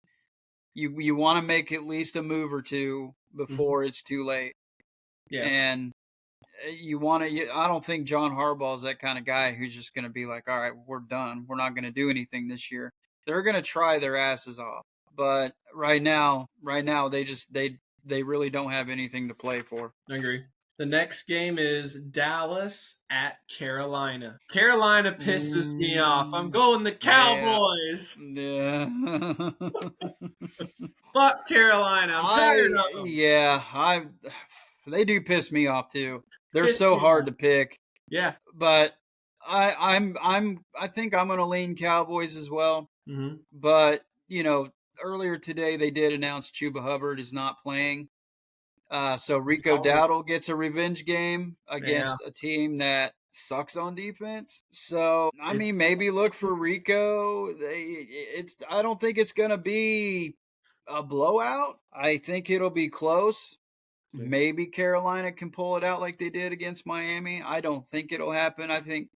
you want to make at least a move or two hmm before it's too late. yeah, And you want to. I don't think John Harbaugh is that kind of guy who's just going to be like, all right, we're done. We're not going to do anything this year. They're going to try their asses off. But right now, they really don't have anything to play for. I agree. The next game is Dallas at Carolina. Carolina pisses me off. I'm Mm, going the yeah, Cowboys. yeah. Fuck Carolina. I'm tired of them. I they do piss me off too. They're Piss so me hard off. to pick, Yeah. but I think I'm gonna lean Cowboys as well. hmm But earlier today they did announce Chuba Hubbard is not playing. So Rico Dowdle gets a revenge game Yeah. against a team that sucks on defense. So I mean, It's maybe look for Rico. I don't think it's gonna be a blowout. I think it'll be close. Maybe Carolina can pull it out like they did against Miami. I don't think it'll happen. I think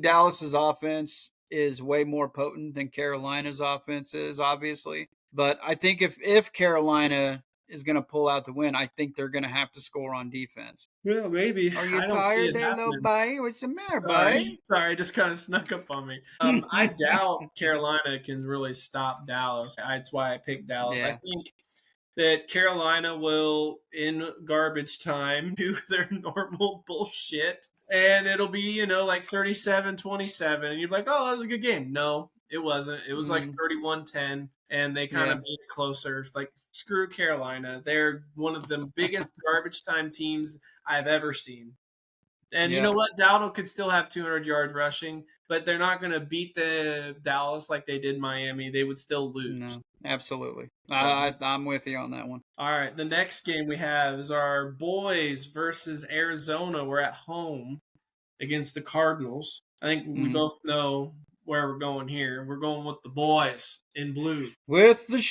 Dallas's offense is way more potent than Carolina's offense is, obviously. But I think if Carolina is going to pull out the win, I think they're going to have to score on defense. well, maybe. Are you I don't see tired it there, little happening. boy? What's the matter, boy? Sorry, sorry, just kind of snuck up on me. I doubt Carolina can really stop Dallas. That's why I picked Dallas. I Yeah. think that Carolina will, in garbage time, do their normal bullshit. And it'll be, like 37-27. And you're like, oh, that was a good game. No, it wasn't. It was like Mm, 31-10. And they kind of yeah. made it closer. It's like, screw Carolina. They're one of the biggest garbage time teams I've ever seen. And you Yeah. know what? Dowdle could still have 200 yards rushing, but they're not going to beat the Dallas like they did Miami. They would still lose. No, absolutely. So I'm with you on that one. all right, the next game we have is our boys versus Arizona. We're at home against the Cardinals. I think we Mm. both know where we're going here. We're going with the boys in blue. With the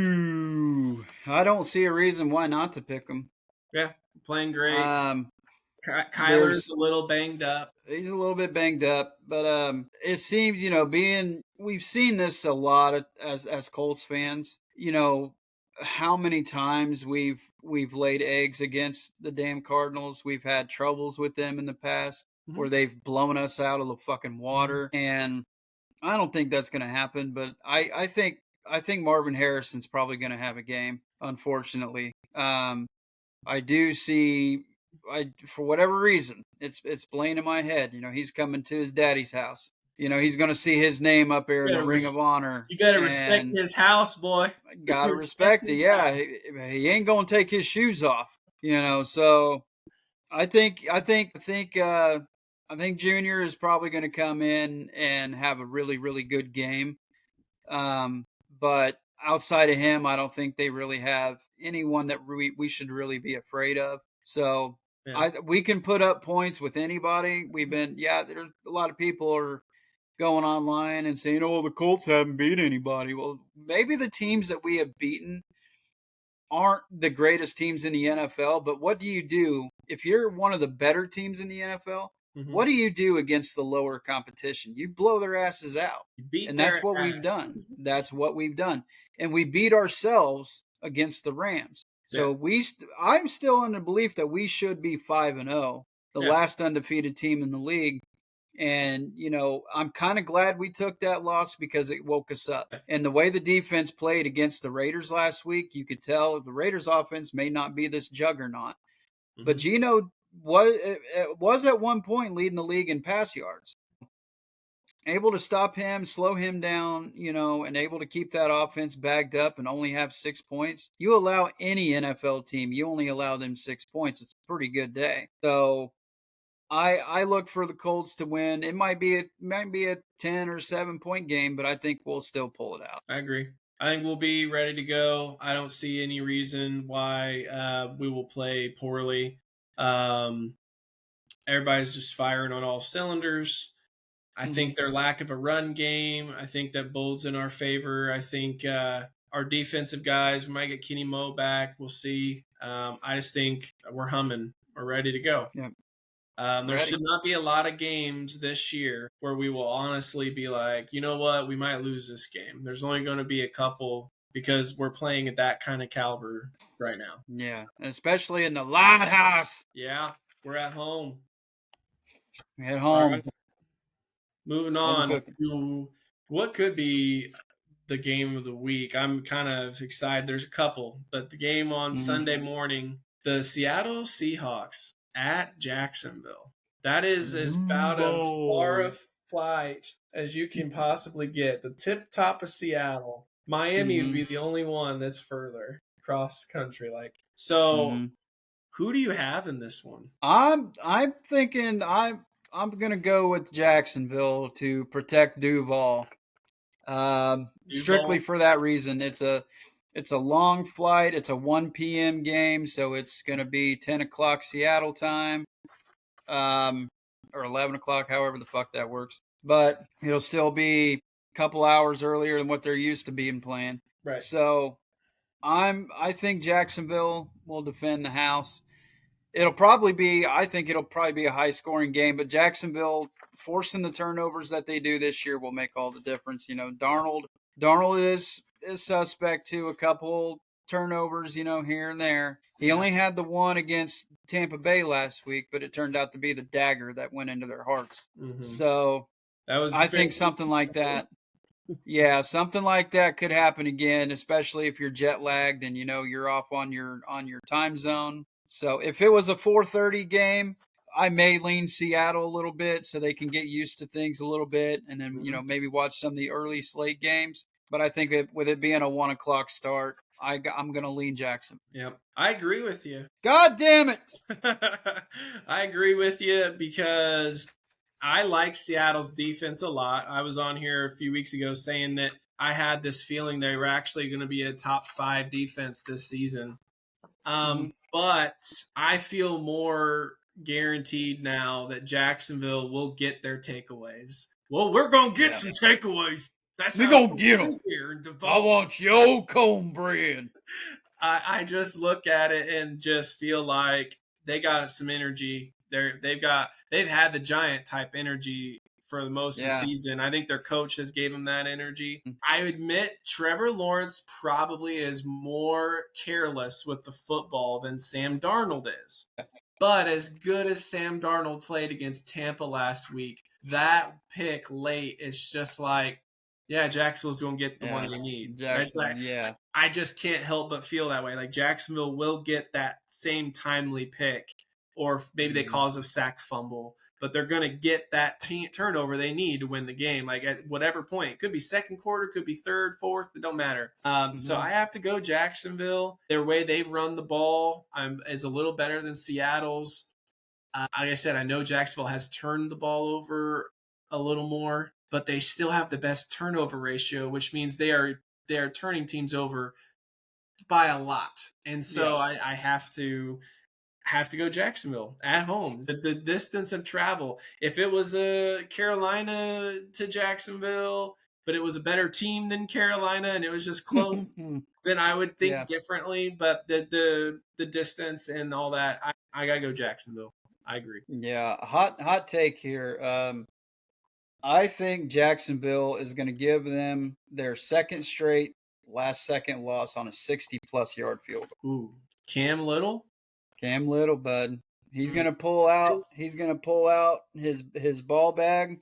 shoe, I don't see a reason why not to pick them. Yeah, playing great. Um, Kyler's there's a little banged up. he's a little bit banged up, but it seems being we've seen this a lot as Colts fans. How many times we've laid eggs against the damn Cardinals. We've had troubles with them in the past Mhm. where they've blown us out of the fucking water, and I don't think that's going to happen. But I think Marvin Harrison's probably going to have a game. Unfortunately, I do see. For whatever reason, it's playing in my head. He's coming to his daddy's house. He's going to see his name up there in the Ring of Honor, You gotta respect and his house, boy. gotta Respect respect it. his Yeah, house. he ain't going to take his shoes off. So I think Junior is probably going to come in and have a really really good game. Um, but outside of him, I don't think they really have anyone that we should really be afraid of. So Yeah. we can put up points with anybody. There's a lot of people are going online and saying, "Oh, the Colts haven't beat anybody." Well, maybe the teams that we have beaten aren't the greatest teams in the NFL, but what do you do if you're one of the better teams in the NFL? Mm-hmm. What do you do against the lower competition? You blow their asses out. You beat And their that's what we've ass. done. That's what we've done. And we beat ourselves against the Rams. Yeah. So I'm still in the belief that we should be 5-0, the Yeah. last undefeated team in the league. And, I'm kind of glad we took that loss because it woke us up. And the way the defense played against the Raiders last week, you could tell the Raiders offense may not be this juggernaut. Mm-hmm. But Geno was at one point leading the league in pass yards. Able to stop him, slow him down, and able to keep that offense bagged up and only have 6 points. You allow any NFL team, you only allow them 6 points. It's a pretty good day. So I look for the Colts to win. It might be a 10 or 7 point game, but I think we'll still pull it out. I agree. I think we'll be ready to go. I don't see any reason why we will play poorly. Everybody's just firing on all cylinders. I think their lack of a run game, I think that bodes in our favor. I think our defensive guys, we might get Kenny Moe back. We'll see. I just think we're humming. We're ready to go. Yep. There should not be a lot of games this year where we will honestly be like, you know what, we might lose this game. There's only going to be a couple because we're playing at that kind of caliber right now. Yeah, especially in the lighthouse. Yeah, we're at home. At home. Right. Moving on to what could be the game of the week. I'm kind of excited. There's a couple, but the game on Sunday morning, the Seattle Seahawks at Jacksonville. That is as about as far a flight as you can possibly get. The tip top of Seattle. Miami would be the only one that's further across country. So who do you have in this one? I'm thinking I'm gonna go with Jacksonville to protect Duval. Strictly for that reason. It's It's a long flight. It's a 1 p.m. game, so it's going to be 10 o'clock Seattle time, um, or 11 o'clock, however the fuck that works. But it'll still be a couple hours earlier than what they're used to being playing. Right. So I think Jacksonville will defend the house. I think it'll probably be a high scoring game, but Jacksonville forcing the turnovers that they do this year will make all the difference. Darnold is suspect to a couple turnovers, here and there. He only had the one against Tampa Bay last week, but it turned out to be the dagger that went into their hearts. Mm-hmm. So that was I think something like that. Yeah, something like that could happen again, especially if you're jet lagged and you're off on your time zone. So if it was a 4:30 game, I may lean Seattle a little bit so they can get used to things a little bit, and then maybe watch some of the early slate games. But I think with it being a 1 o'clock start, I'm going to lean Jackson. Yep, I agree with you. God damn it! I agree with you because I like Seattle's defense a lot. I was on here a few weeks ago saying that I had this feeling they were actually going to be a top 5 defense this season. But I feel more guaranteed now that Jacksonville will get their takeaways. Well, we're going to get some takeaways. That's we're going to get them. Here I want your cornbread. I just look at it and just feel like they got some energy. They've had the giant type energy for the most of the season. I think their coach has gave them that energy. I admit Trevor Lawrence probably is more careless with the football than Sam Darnold is. But as good as Sam Darnold played against Tampa last week, that pick late is just like, yeah, Jacksonville's going to get the one they need. It's like, I just can't help but feel that way. Like Jacksonville will get that same timely pick, or maybe they cause a sack fumble, but they're going to get that turnover they need to win the game. Like at whatever point, it could be second quarter, could be third, fourth, it don't matter. So I have to go Jacksonville. Their way they've run the ball is a little better than Seattle's. Like I said, I know Jacksonville has turned the ball over a little more, but they still have the best turnover ratio, which means they are turning teams over by a lot. And so I have to go Jacksonville at home. The distance of travel. If it was a Carolina to Jacksonville, but it was a better team than Carolina and it was just close, then I would think differently. But the distance and all that, I gotta go Jacksonville. I agree. Yeah, hot take here. I think Jacksonville is going to give them their second straight last-second loss on a 60-plus yard field goal. Ooh, Cam Little, bud. He's going to pull out. He's going to pull out his ball bag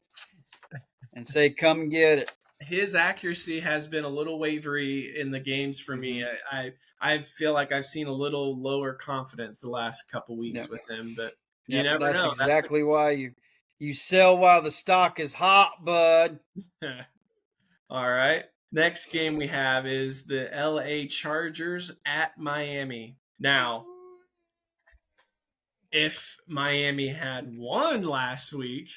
and say, "Come and get it." His accuracy has been a little wavery in the games for me. I feel like I've seen a little lower confidence the last couple weeks with him, but you never know. That's exactly why you sell while the stock is hot, bud. All right. Next game we have is the LA Chargers at Miami. Now, if Miami had won last week,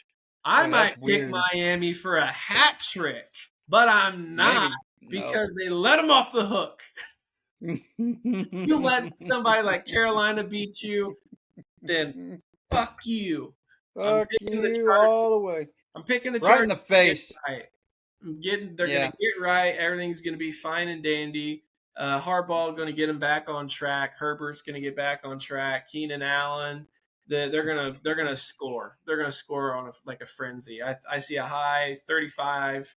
I might pick Miami for a hat trick, but I'm not because they let them off the hook. You let somebody like Carolina beat you, then fuck you. Fuck you all the way. I'm picking the Chargers. Right in the face. They're going to get right. Everything's going to be fine and dandy. Harbaugh going to get them back on track. Herbert's going to get back on track. Keenan Allen, they're going to score. They're going to score on like a frenzy. I see a high 35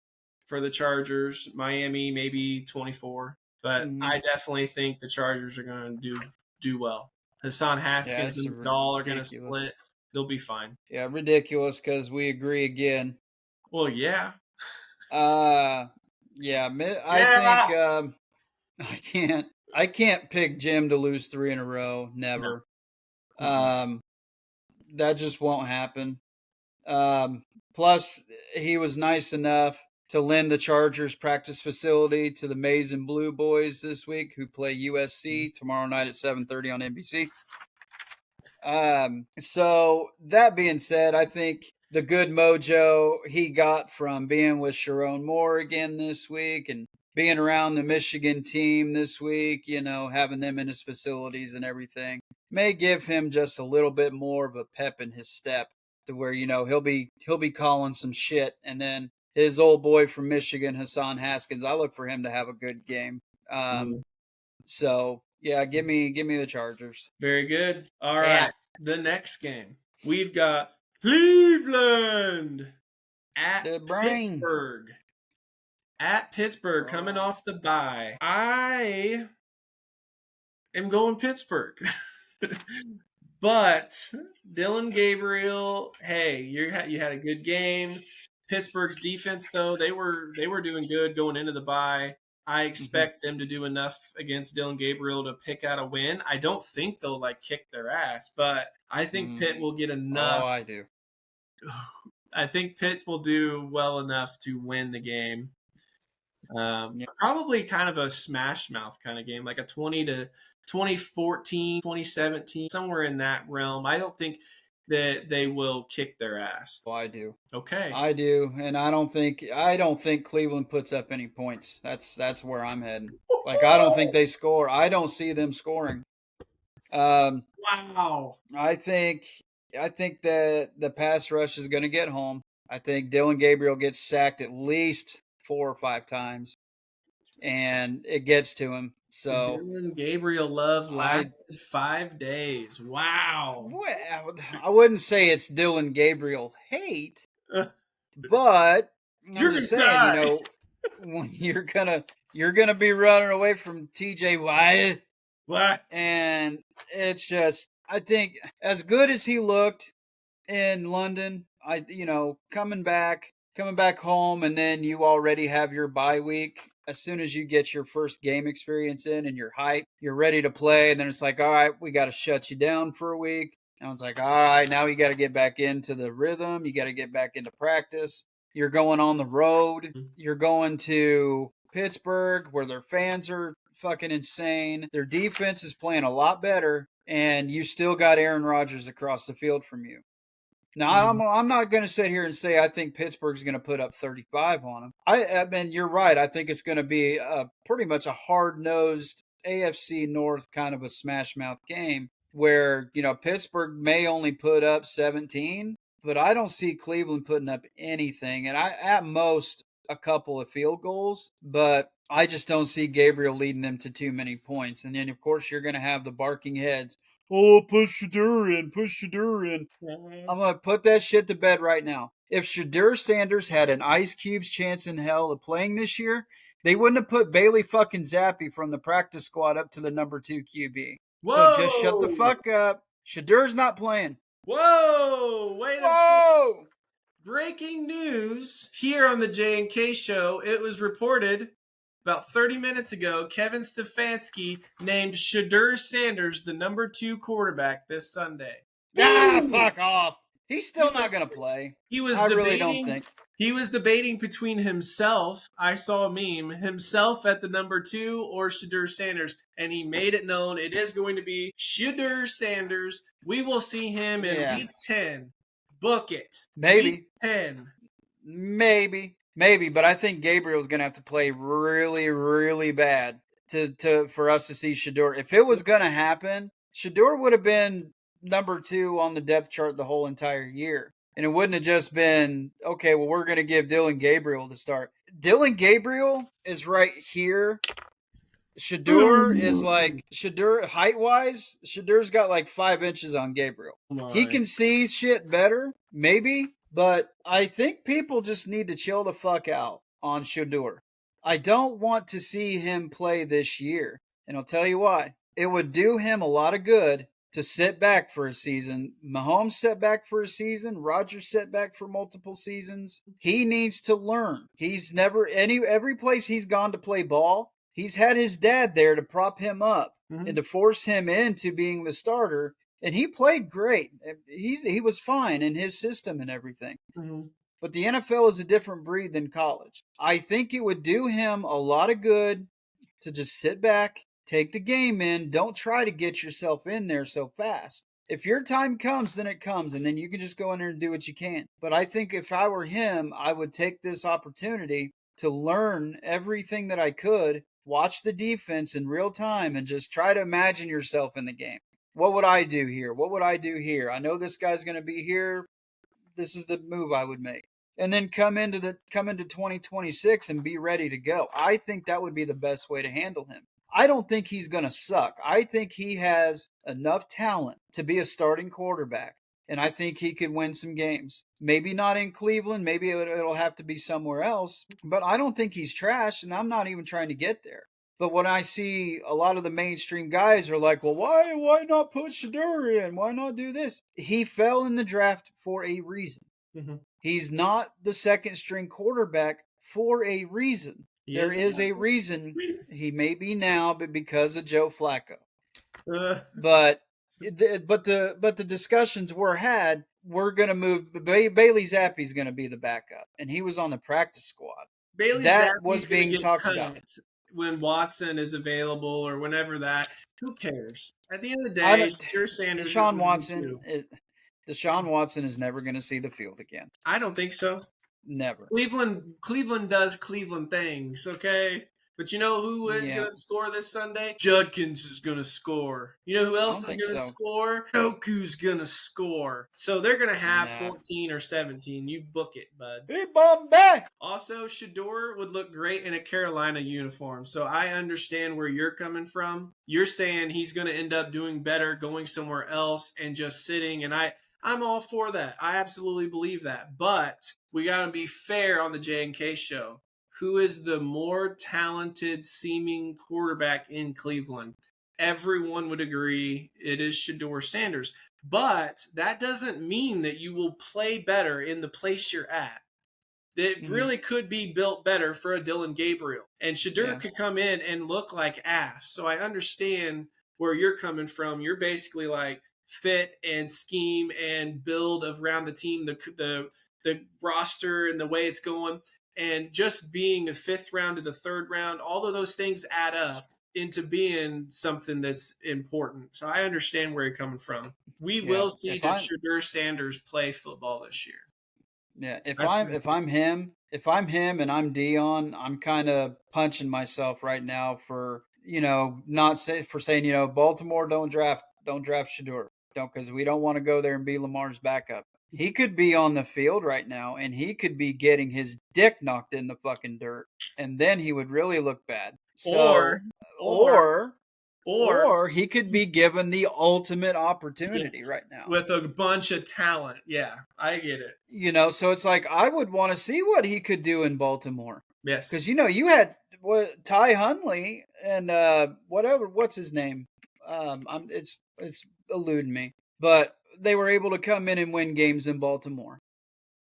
for the Chargers. Miami maybe 24, but I definitely think the Chargers are going to do well. Hassan Haskins and Dahl are going to split. They'll be fine. Yeah, ridiculous because we agree again. Well, yeah. I think I can't pick Jim to lose 3 in a row. Never. No. That just won't happen. Plus, he was nice enough to lend the Chargers practice facility to the Maize and Blue boys this week, who play USC tomorrow night at 7:30 on NBC. So that being said, I think the good mojo he got from being with Sharon Moore again this week and being around the Michigan team this week, having them in his facilities and everything, may give him just a little bit more of a pep in his step to where, he'll be calling some shit. And then his old boy from Michigan, Hassan Haskins, I look for him to have a good game. Mm. So yeah, give me the Chargers. Very good. All Yeah. right. The next game. We've got Cleveland at The brain. Pittsburgh. At Pittsburgh, coming off the bye. I am going Pittsburgh. But Dylan Gabriel, hey, you had a good game. Pittsburgh's defense, though, they were doing good going into the bye. I expect them to do enough against Dylan Gabriel to pick out a win. I don't think they'll kick their ass, but I think Pitt will get enough. Oh, I do. I think Pitt will do well enough to win the game. Yeah. Probably kind of a smash mouth kind of game, like a 2014, 2017, somewhere in that realm. I don't think that they will kick their ass. Oh, I do. Okay. I do, and I don't think Cleveland puts up any points. That's where I'm heading. Like, I don't think they score. I don't see them scoring. Wow. I think that the pass rush is going to get home. I think Dylan Gabriel gets sacked at least 4 or 5 times, and it gets to him. So Dylan Gabriel love lasted 5 days. Wow. well, I wouldn't say it's Dylan Gabriel hate, but You're I'm just gonna saying, die. when you're gonna be running away from TJ Wyatt, What? and it's just, I think, as good as he looked in London, coming back home, and then you already have your bye week. As soon as you get your first game experience in and you're hyped, you're ready to play, and then it's like, all right, we got to shut you down for a week. And it's like, all right, now you got to get back into the rhythm. You got to get back into practice. You're going on the road. You're going to Pittsburgh where their fans are fucking insane. Their defense is playing a lot better, and you still got Aaron Rodgers across the field from you. Now, I'm not going to sit here and say I think Pittsburgh's going to put up 35 on them. I mean, you're right. I think it's going to be pretty much a hard-nosed AFC North kind of a smash mouth game where, Pittsburgh may only put up 17, but I don't see Cleveland putting up anything. And at most, a couple of field goals, but I just don't see Gabriel leading them to too many points. And then, of course, you're going to have the barking heads. Oh, push Shadur in. I'm going to put that shit to bed right now. If Shadur Sanders had an Ice Cube's chance in hell of playing this year, they wouldn't have put Bailey fucking Zappi from the practice squad up to the number 2 QB. Whoa! So just shut the fuck up. Shadur's not playing. Whoa! Wait a minute. Whoa! Breaking news here on the J&K show. It was reported about 30 minutes ago, Kevin Stefanski named Shadur Sanders the number 2 quarterback this Sunday. Ah, fuck off. He's still not going to play. He was I debating, really don't think. He was debating between himself, I saw a meme, himself at the number 2 or Shadur Sanders, and he made it known it is going to be Shadur Sanders. We will see him in Week 10. Book it. Maybe. Week 10. Maybe, but I think Gabriel's going to have to play really, really bad for us to see Shadur. If it was going to happen, Shadur would have been number 2 on the depth chart the whole entire year. And it wouldn't have just been, okay, well, we're going to give Dylan Gabriel the start. Dylan Gabriel is right here. Shadur is height-wise, Shadur's got like 5 inches on Gabriel. He can see shit better, maybe, but I think people just need to chill the fuck out on Shadur. I don't want to see him play this year, and I'll tell you why. It would do him a lot of good to sit back for a season. Mahomes set back for a season. Rodgers set back for multiple seasons. He needs to learn. He's never every place he's gone to play ball, he's had his dad there to prop him up and to force him into being the starter. And he played great. He was fine in his system and everything. But the NFL is a different breed than college. I think it would do him a lot of good to just sit back, take the game in. Don't try to get yourself in there so fast. If your time comes, then it comes, and then you can just go in there and do what you can. But I think if I were him, I would take this opportunity to learn everything that I could, watch the defense in real time, and just try to imagine yourself in the game. What would I do here? What would I do here? I know this guy's going to be here. This is the move I would make. And then come into 2026 and be ready to go. I think that would be the best way to handle him. I don't think he's going to suck. I think he has enough talent to be a starting quarterback. And I think he could win some games. Maybe not in Cleveland. Maybe it'll have to be somewhere else. But I don't think he's trash, and I'm not even trying to get there. But when I see a lot of the mainstream guys are like, well, why not put Shador in? Why not do this? He fell in the draft for a reason. Mm-hmm. He's not the second string quarterback for a reason. There is a reason he may be now, but because of Joe Flacco. But the discussions were had. We're gonna move. Bailey Zappi's gonna be the backup, and he was on the practice squad. Bailey That Zappi's was gonna being get talked cut about. when Watson is available or whenever that. Who cares? At the end of the day, Shedeur Sanders is Deshaun Watson. Deshaun Watson is never going to see the field again. I don't think so. Never. Cleveland does Cleveland things, okay? But you know who is going to score this Sunday? Judkins is going to score. You know who else is going to score? Goku's going to score. So they're going to have 14 or 17. You book it, bud. Hey, Bombay! Also, Shedeur would look great in a Carolina uniform. So I understand where you're coming from. You're saying he's going to end up doing better going somewhere else and just sitting. And I'm all for that. I absolutely believe that. But we got to be fair on the J&K show. Who is the more talented seeming quarterback in Cleveland? Everyone would agree it is Shedeur Sanders. But that doesn't mean that you will play better in the place you're at. It really could be built better for a Dylan Gabriel. And Shedeur could come in and look like ass. So I understand where you're coming from. You're basically like fit and scheme and build around the team, the roster and the way it's going. And just being a fifth round to the third round, all of those things add up into being something that's important. So I understand where you're coming from. We will see that Shedeur Sanders play football this year. Yeah, if I'm him and I'm Dion, I'm kind of punching myself right now for saying Baltimore don't draft Shedeur, because we don't want to go there and be Lamar's backup. He could be on the field right now, and he could be getting his dick knocked in the fucking dirt, and then he would really look bad. So, or he could be given the ultimate opportunity right now with a bunch of talent. Yeah, I get it. So it's like I would want to see what he could do in Baltimore. Yes, because you had Ty Huntley and what's his name? It's eluding me, but they were able to come in and win games in Baltimore.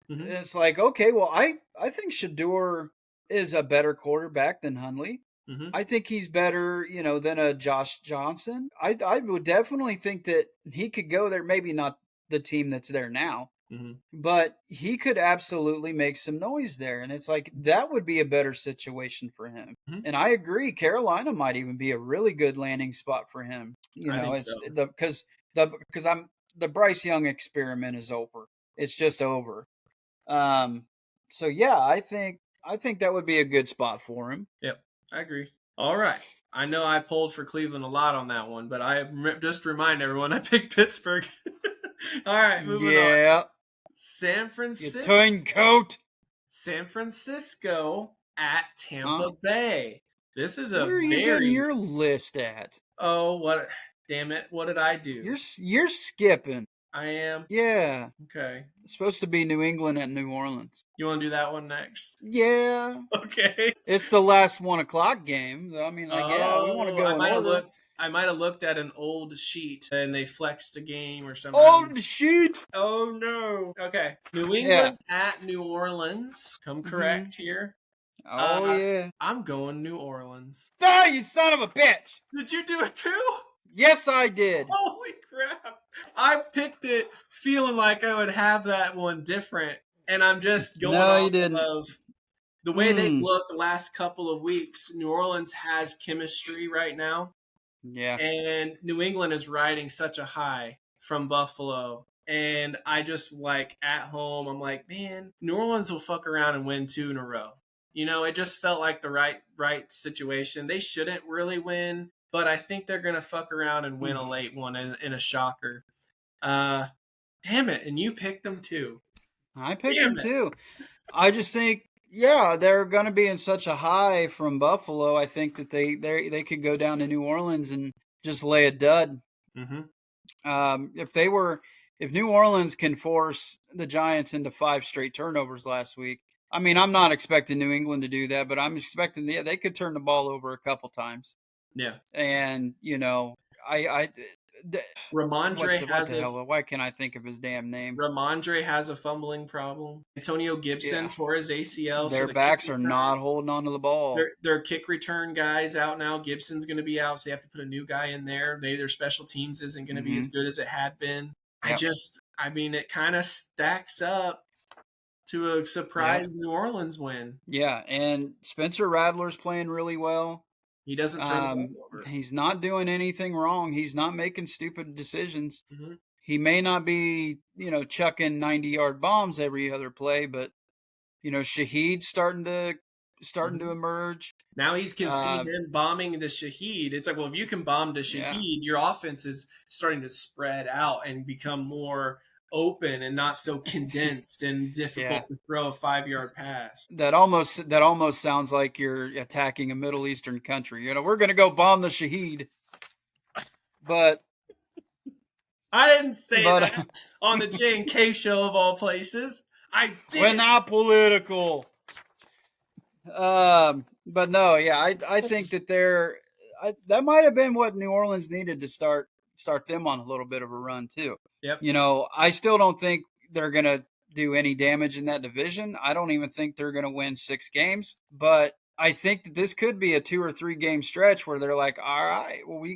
Mm-hmm. And it's like, okay, well, I think Shedeur is a better quarterback than Huntley. Mm-hmm. I think he's better, than a Josh Johnson. I would definitely think that he could go there. Maybe not the team that's there now, mm-hmm. but he could absolutely make some noise there. And it's like that would be a better situation for him. Mm-hmm. And I agree, Carolina might even be a really good landing spot for him. Because the Bryce Young experiment is over. It's just over. So yeah, I think that would be a good spot for him. Yep. I agree. All right. I know I pulled for Cleveland a lot on that one, but I just remind everyone I picked Pittsburgh. All right, moving on. San Francisco. You turncoat. San Francisco at Tampa Bay. This is Where are you getting your list at? Oh, what? Damn it! What did I do? You're skipping. I am? Yeah. Okay. It's supposed to be New England at New Orleans. You want to do that one next? Yeah. Okay. It's the last 1:00 game. I mean, yeah, we want to go in order. I might have looked at an old sheet and they flexed a game or something. Old sheet? Oh, no. Okay. New England at New Orleans. Come correct here. Oh, yeah. I'm going New Orleans. Ah, you son of a bitch. Did you do it too? Yes, I did. Holy crap. I picked it feeling like I would have that one different, and I'm just going off of the way they've looked the last couple of weeks. New Orleans has chemistry right now. Yeah. And New England is riding such a high from Buffalo. And I just at home, I'm like, man, New Orleans will fuck around and win 2 in a row. You know, it just felt like the right situation. They shouldn't really win, but I think they're gonna fuck around and win a Mhm. late one in a shocker. Uh, damn it! And you picked them too. I picked Damn them it! too. I just think, yeah, they're going to be in such a high from Buffalo. I think that they could go down to New Orleans and just lay a dud. Mm-hmm. If they were, if New Orleans can force the Giants into 5 straight turnovers last week, I mean, I'm not expecting New England to do that, but I'm expecting, yeah, they could turn the ball over a couple times. Yeah. And I, Ramondre what has the a hell? Why can't I think of his damn name? Ramondre has a fumbling problem. Antonio Yeah, Gibson tore his ACL, so their the kick backs are return not holding on to the ball. their kick return guys out now. Gibson's going to be out, so they have to put a new guy in there. Maybe their special teams isn't going to be as Mm-hmm. good as it had been. Yep. I mean, it kind of stacks up to a Yep. surprise New Orleans win. Yeah, and Spencer Rattler's playing really well. He doesn't turn the ball over. He's not doing anything wrong. He's not making stupid decisions. Mm-hmm. He may not be, chucking 90-yard bombs every other play, but Shahid's starting to Mm-hmm. emerge. Now he can see Uh, him bombing the Shaheed. It's like, well, if you can bomb the yeah, Shaheed, your offense is starting to spread out and become more open and not so condensed and yeah. difficult to throw a 5 yard pass. That almost sounds like you're attacking a Middle Eastern country. We're gonna go bomb the Shahid, but I didn't say but that on the J&K show of all places. I we're didn't. not political. But no, yeah, I think that that might have been what New Orleans needed to start them on a little bit of a run too. Yep. I still don't think they're gonna do any damage in that division. I don't even think they're gonna win 6 games, but I think that this could be a 2 or 3 game stretch where they're like, all right, well, we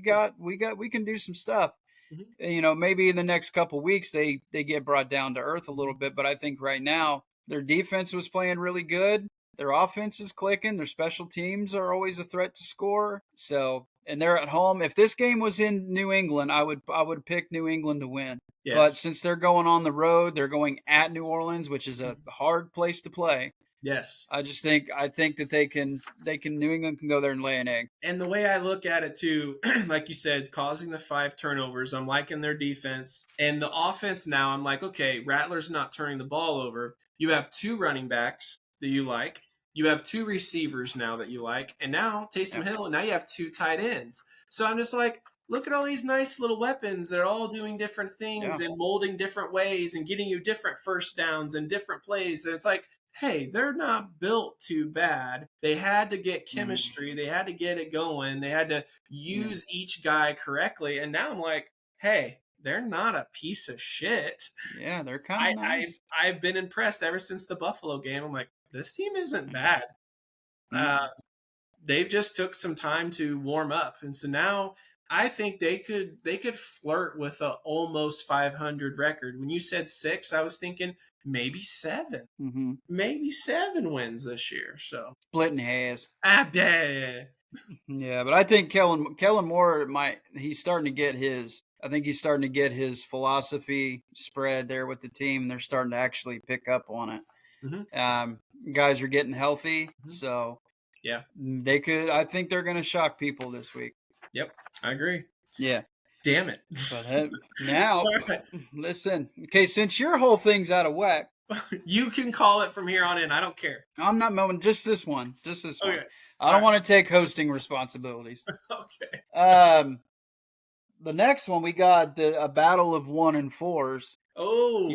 can do some stuff. Mm-hmm. Maybe in the next couple weeks they get brought down to earth a little Mm-hmm. bit, but I think right now their defense was playing really good. Their offense is clicking. Their special teams are always a threat to score. So, and they're at home. If this game was in New England, I would pick New England to win. But Yes. since they're going on the road, they're going at New Orleans, which is a hard place to play. Yes. I think that New England can go there and lay an egg. And the way I look at it too, like you said, causing the 5 turnovers, I'm liking their defense. And the offense now, I'm like, okay, Rattler's not turning the ball over. You have 2 running backs that you like. You have 2 receivers now that you like. And now Taysom Yeah. Hill, and now you have 2 tight ends. So I'm just like, look at all these nice little weapons. They're all doing different things Yeah. and molding different ways and getting you different first downs and different plays. And it's like, hey, they're not built too bad. They had to get Mm, chemistry. They had to get it going. They had to yeah. use each guy correctly. And now I'm like, hey, they're not a piece of shit. Yeah, they're kind I, of I nice. I've been impressed ever since the Buffalo game. I'm like, this team isn't bad. Uh, Mm-mm. they've just took some time to warm up, and so now I think they could flirt with a almost 500 record. When you said 6, I was thinking Mm-hmm. maybe 7 wins this year. So Splitting hairs. yeah. Yeah, but I think Kellen Moore he's starting to get his I think he's starting to get his philosophy spread there with the team. They're starting to actually pick up on it. Hmm. Guys are getting healthy, Hmm. so Yeah. I think they're going to shock people this week. Yep. I agree. Yeah. Damn it. But now, All right. listen. Okay, since your whole thing's out of whack, You can call it from here on in. I don't care. I'm not moving. Just this one. Just this one. Okay. I All don't want to take hosting responsibilities. right. Okay. Um, the next one we got a battle of 1 and 4s. Oh.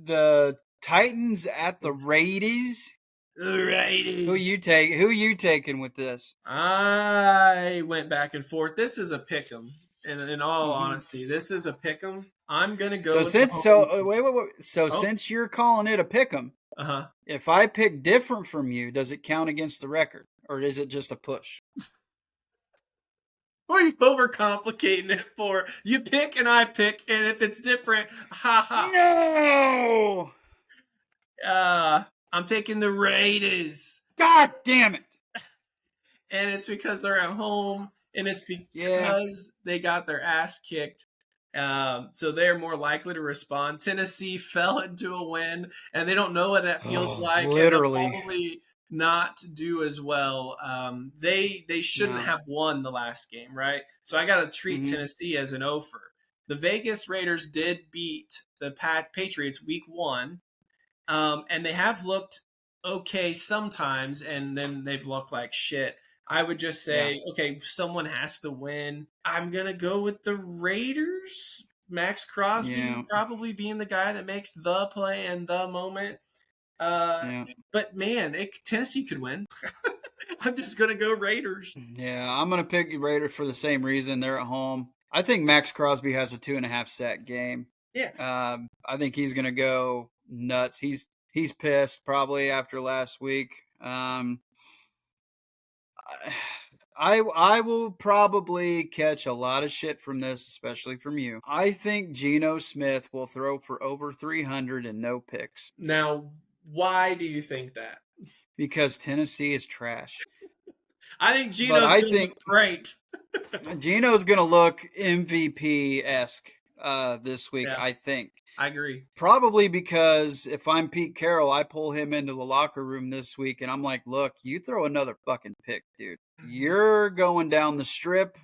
The Titans at the Raiders. The Raiders. Who you taking with this? I went back and forth. This is a pick 'em. In all Mm-hmm. honesty, this is a pick 'em. I'm gonna go So with the since home team. wait. So Oh. since you're calling it a pick 'em, Uh-huh. if I pick different from you, does it count against the record, or is it just a push? What are you overcomplicating it for? You pick and I pick, and if it's different, haha. No! I'm taking the Raiders. God damn it! And it's because they're at home, and it's Yeah. because they got their ass kicked. So they're more likely to respond. Tennessee fell into a win, and they don't know what that feels Oh, like, and they'll literally. probably not do as well. They shouldn't No. have won the last game, right? So I got to treat Hmm. Tennessee as an offer. The Vegas Raiders did beat the Patriots week 1, and they have looked okay sometimes, and then they've looked like shit. I would just Yeah. say, okay, someone has to win. I'm gonna go with the Raiders. Max Crosby Yeah. probably being the guy that makes the play and the moment. Uh, Yeah. but man, Tennessee could win. I'm just gonna go Raiders. Yeah. I'm gonna pick the Raiders for the same reason. They're at home. I think Max Crosby has a 2.5 sack game. Yeah, I think he's gonna go nuts. He's pissed probably after last week. I will probably catch a lot of shit from this, especially from you. I think Geno Smith will throw for over 300 and no picks now why do you think that? because Tennessee is trash. I think But Geno's I gonna look think great. Geno's going to look MVP esque this week, Yeah, I think. I agree. Probably because if I'm Pete Carroll, I pull him into the locker room this week and I'm like, look, you throw another fucking pick, dude. You're going down the strip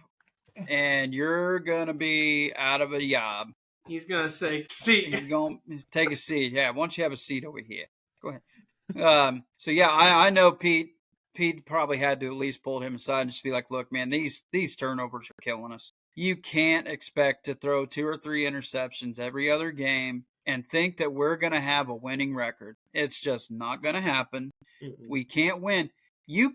and you're going to be out of a job. He's gonna say, "See." He's going to take a seat. Yeah, why don't you have a seat over here? Go ahead. So yeah, I know Pete. Pete probably had to at least pull him aside and just be like, "Look, man, these turnovers are killing us. You can't expect to throw 2 or 3 interceptions every other game and think that we're going to have a winning record. It's just not going to happen. Mm-mm. We can't win. You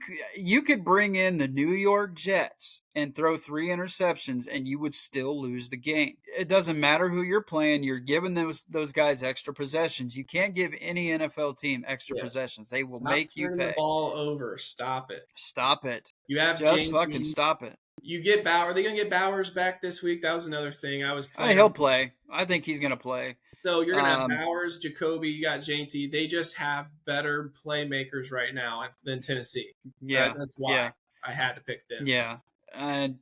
could bring in the New York Jets and throw 3 interceptions and you would still lose the game. It doesn't matter who you're playing, you're giving those guys extra possessions. You can't give any NFL team extra Yeah. possessions. They will Stop make you turning the pay. ball over. Stop it. Stop it. You have Just fucking Jenkins. stop it. You get Bauer. Are they gonna get Bowers back this week? That was another thing I was Hey, playing. he'll play. I think he's going to play. So you're gonna have Um, Bowers, Jacoby. You got JT. They just have better playmakers right now than Tennessee. yeah. That's why Yeah. I had to pick them. Yeah. And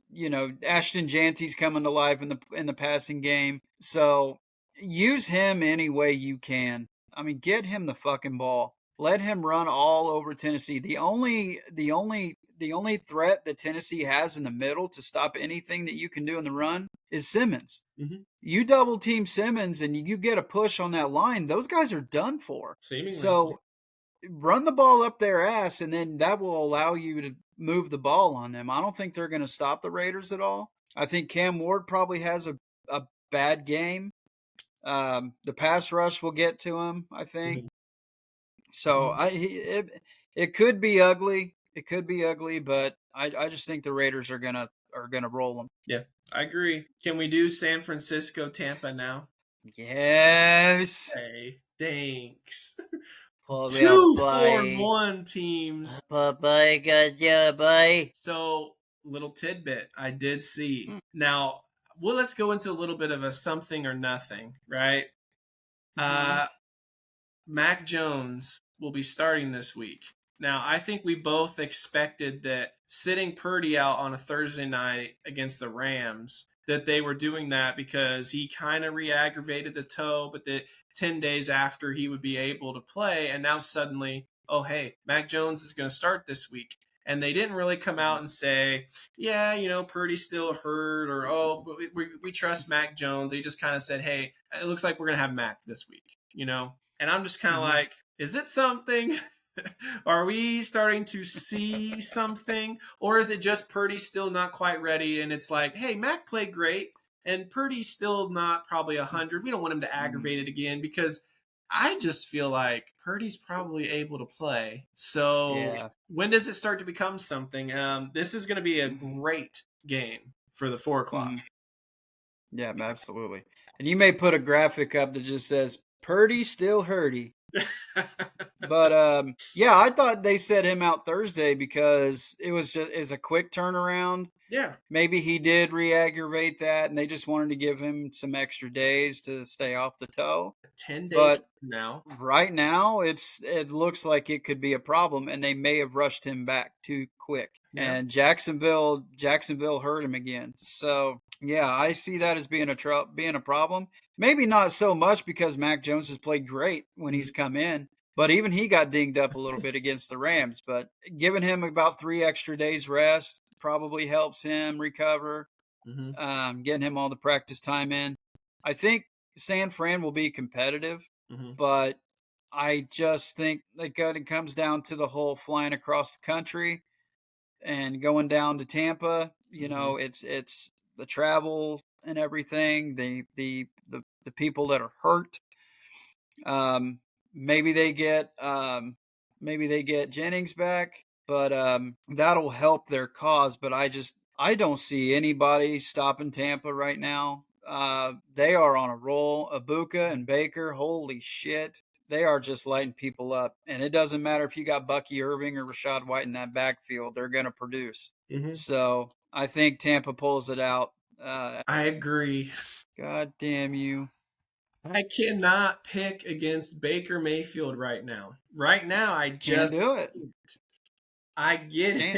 Ashton Janty's coming to life in the passing game. So use him any way you can. I mean, get him the fucking ball. Let him run all over Tennessee. The only threat that Tennessee has in the middle to stop anything that you can do in the run is Simmons. Mm-hmm. You double team Simmons and you get a push on that line, those guys are done for. Seemingly. So run the ball up their ass, and then that will allow you to move the ball on them. I don't think they're going to stop the Raiders at all. I think Cam Ward probably has a bad game. The pass rush will get to him, I think. Mm-hmm. So it could be ugly. It could be ugly, but I just think the Raiders are gonna roll them. Yeah, I agree. Can we do San Francisco, Tampa now? Yes. Hey, thanks. Pull me up, 2 boy. 4-1 teams. Boy, good job, boy. So, little tidbit I did see. Now, well, let's go into a little bit of a something or nothing, right? Mac Jones will be starting this week. Now, I think we both expected that sitting Purdy out on a Thursday night against the Rams, that they were doing that because he kind of re-aggravated the toe, but that 10 days after he would be able to play. And now suddenly, oh, hey, Mac Jones is going to start this week. And they didn't really come out and say, yeah, Purdy's still hurt, or, oh, but we trust Mac Jones. They just kind of said, hey, it looks like we're going to have Mac this week, And I'm just kind of like, is it something? Are we starting to see something? Or is it just Purdy still not quite ready? And it's like, hey, Mac played great, and Purdy's still not probably 100. We don't want him to aggravate it again because I just feel like Purdy's probably able to play. So Yeah. when does it start to become something? This is going to be a great game for the 4 o'clock. Yeah, absolutely. And you may put a graphic up that just says Purdy still hurty. But yeah, I thought they set him out Thursday because it's a quick turnaround. Yeah. Maybe he did re-aggravate that, and they just wanted to give him some extra days to stay off the toe. 10 days But now. Right now, it looks like it could be a problem, and they may have rushed him back too quick. Yeah. And Jacksonville hurt him again. So Yeah, I see that as being being a problem. Maybe not so much because Mac Jones has played great when he's Mhm, come in, but even he got dinged up a little bit against the Rams. But giving him about 3 extra days rest probably helps him recover. mhm, Getting him all the practice time in. I think San Fran will be competitive, mhm, but I just think like it comes down to the whole flying across the country and going down to Tampa. You mhm, know, it's the travel and everything. The people that are hurt. Um, maybe they get Jennings back, but that'll help their cause. But I don't see anybody stopping Tampa right now. They are on a roll. Abuka and Baker, holy shit. They are just lighting people up. And it doesn't matter if you got Bucky Irving or Rashad White in that backfield, they're going to produce. mhm. So I think Tampa pulls it out. I agree. God damn you. I cannot pick against Baker Mayfield right now. Right now, I Can't just do it. I Just get can't.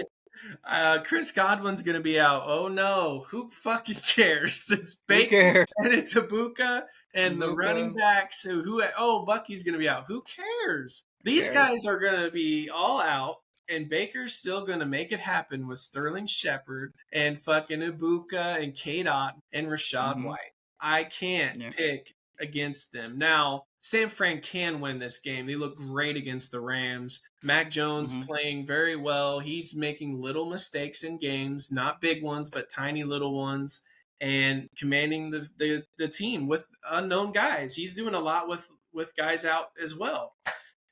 it. Chris Godwin's gonna be out. Oh no, who fucking cares? It's Who Baker cares? and it's Ibuka and the Abuka, running backs. Who? Oh, Bucky's gonna be out. Who cares? who These cares? guys are gonna be all out, and Baker's still gonna make it happen with Sterling Shepard and fucking Ibuka and K. Dot and Rashad Mhm. White. I can't Yeah. pick against them. Now, San Fran can win this game. They look great against the Rams. Mac Jones Mhm. playing very well. He's making little mistakes in games, not big ones, but tiny little ones, and commanding the team with unknown guys. He's doing a lot with guys out as well.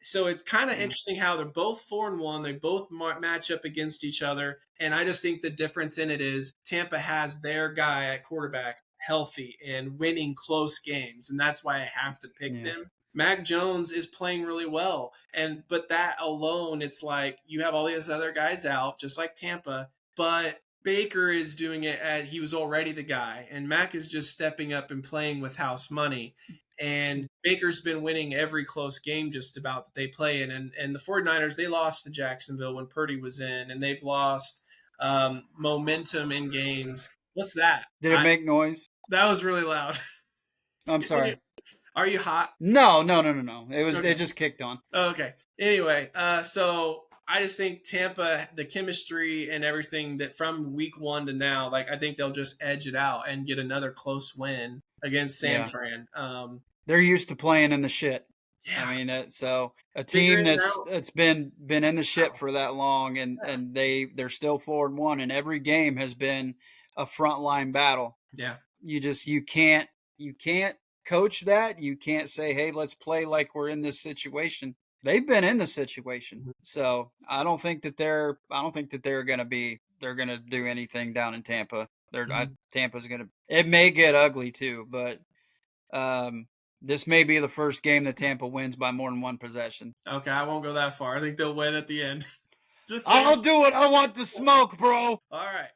So it's kind of Yeah. interesting how they're both 4-1. They both match up against each other, and I just think the difference in it is Tampa has their guy at quarterback healthy and winning close games, and that's why I have to pick Yeah. them. Mac Jones is playing really well, and but that alone, it's like you have all these other guys out, just like Tampa, but Baker is doing it at he was already the guy, and Mac is just stepping up and playing with house money. And Baker's been winning every close game just about that they play in. And the 49ers, they lost to Jacksonville when Purdy was in, and they've lost momentum in games. What's that? Did it make noise? That was really loud. I'm sorry. Are you hot? No, no, no, no, no. It Okay. just kicked on. Okay. Anyway, so I just think Tampa, the chemistry and everything that from week one to now, like I think they'll just edge it out and get another close win against San Yeah. Fran. They're used to playing in the shit. I Yeah, mean, so a team figuring it out. that's been in the shit Wow. for that long, Yeah. and they're still 4-1, and every game has been a frontline battle. Yeah. You can't coach that. You can't say, hey, let's play like we're in this situation. They've been in the situation, so I don't think that they're gonna do anything down in Tampa. Mhm. Tampa's gonna. It may get ugly too, but um, this may be the first game that Tampa wins by more than one possession. Okay, I won't go that far. I think they'll win at the end. Just saying. I'll do it. I want the smoke, bro. All right.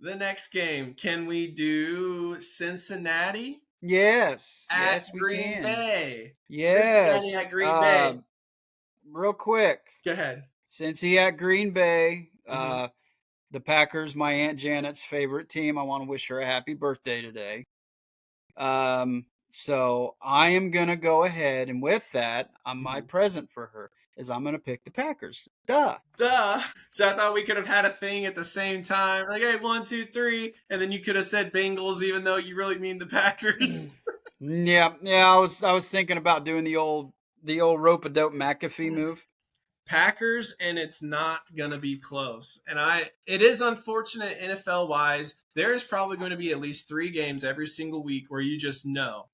The next game. Can we do Cincinnati Yes, at yes, we Green can. Bay? Cincinnati Yes. at Green Bay. Real quick, Go ahead. since he at Green Bay, Hmm. the Packers, my Aunt Janet's favorite team. I want to wish her a happy birthday today. So I am gonna go ahead and with that, my Hmm. present for her is I'm gonna pick the Packers. Duh. Duh. So I thought we could have had a thing at the same time. Like, hey, one, two, three. And then you could have said Bengals, even though you really mean the Packers. Yeah, yeah. I was thinking about doing the old rope a dope McAfee move. Packers, and it's not gonna be close. And it is unfortunate NFL wise. There is probably going to be at least 3 games every single week where you just know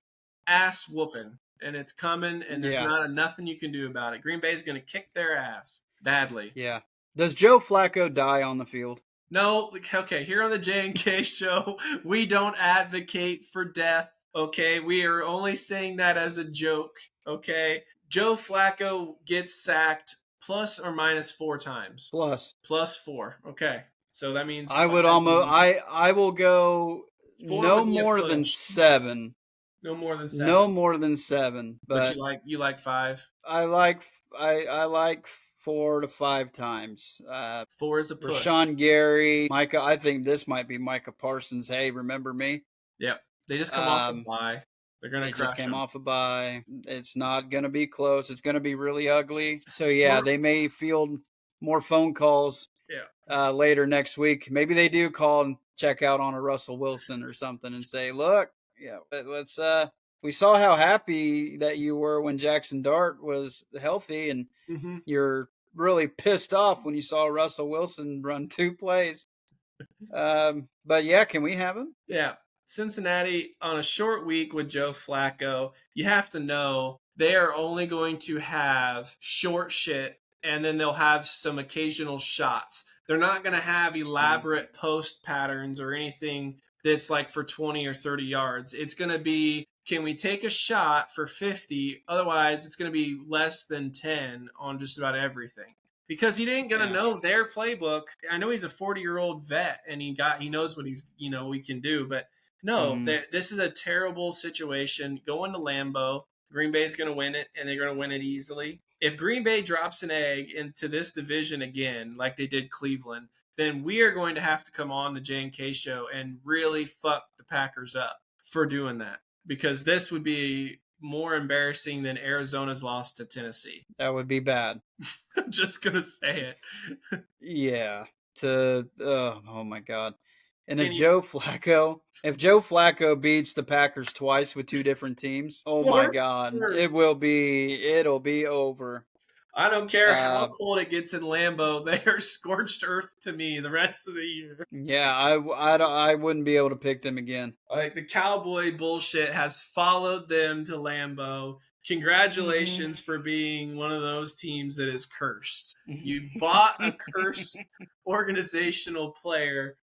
ass whooping, and it's coming, and there's Yeah, not nothing you can do about it. Green Bay is going to kick their ass badly. yeah. Does Joe Flacco die on the field? No, okay. Here on the J and K show, we don't advocate for death. Okay, we are only saying that as a joke. Okay, Joe Flacco gets sacked plus or minus 4 times. Plus, Plus 4. Okay. So that means I 5 would almost. games. I will go 4 no would be a more than push. 7. No more than No 7. more than 7. But But you like 5. I like 4 4 to 5 times. 4 is a push. Rashawn Gary, Micah. I think this might be Micah Parsons. Hey, remember me? Yep. They just come off a bye. They're going to They crush just came them. off a bye. It's not going to be close. It's going to be really ugly. So, yeah, they may field more phone calls later next week. Maybe they do call and check out on a Russell Wilson or something and say, look, let's we saw how happy that you were when Jackson Dart was healthy, and you're really pissed off when you saw Russell Wilson run 2 plays. But yeah, can we have him? Yeah. Cincinnati on a short week with Joe Flacco, you have to know they are only going to have short shit, and then they'll have some occasional shots. They're not going to have elaborate post patterns or anything that's like for 20 or 30 yards. It's going to be, can we take a shot for 50? Otherwise, it's going to be less than 10 on just about everything. Because he didn't gonna know their playbook. I know he's a 40-year-old vet and he knows what we can do. But no, this is a terrible situation. Going to Lambeau, Green Bay's gonna win it, and they're gonna win it easily. If Green Bay drops an egg into this division again, like they did Cleveland, then we are going to have to come on the J&K show and really fuck the Packers up for doing that. Because this would be more embarrassing than Arizona's loss to Tennessee. That would be bad. I'm just gonna say it. Yeah. Oh my god. And if Joe Flacco beats the Packers twice with 2 different teams, oh my god, it'll be over. I don't care how cold it gets in Lambeau; they are scorched earth to me the rest of the year. Yeah, I wouldn't be able to pick them again. Like the cowboy bullshit has followed them to Lambeau. Congratulations for being one of those teams that is cursed. You bought a cursed organizational player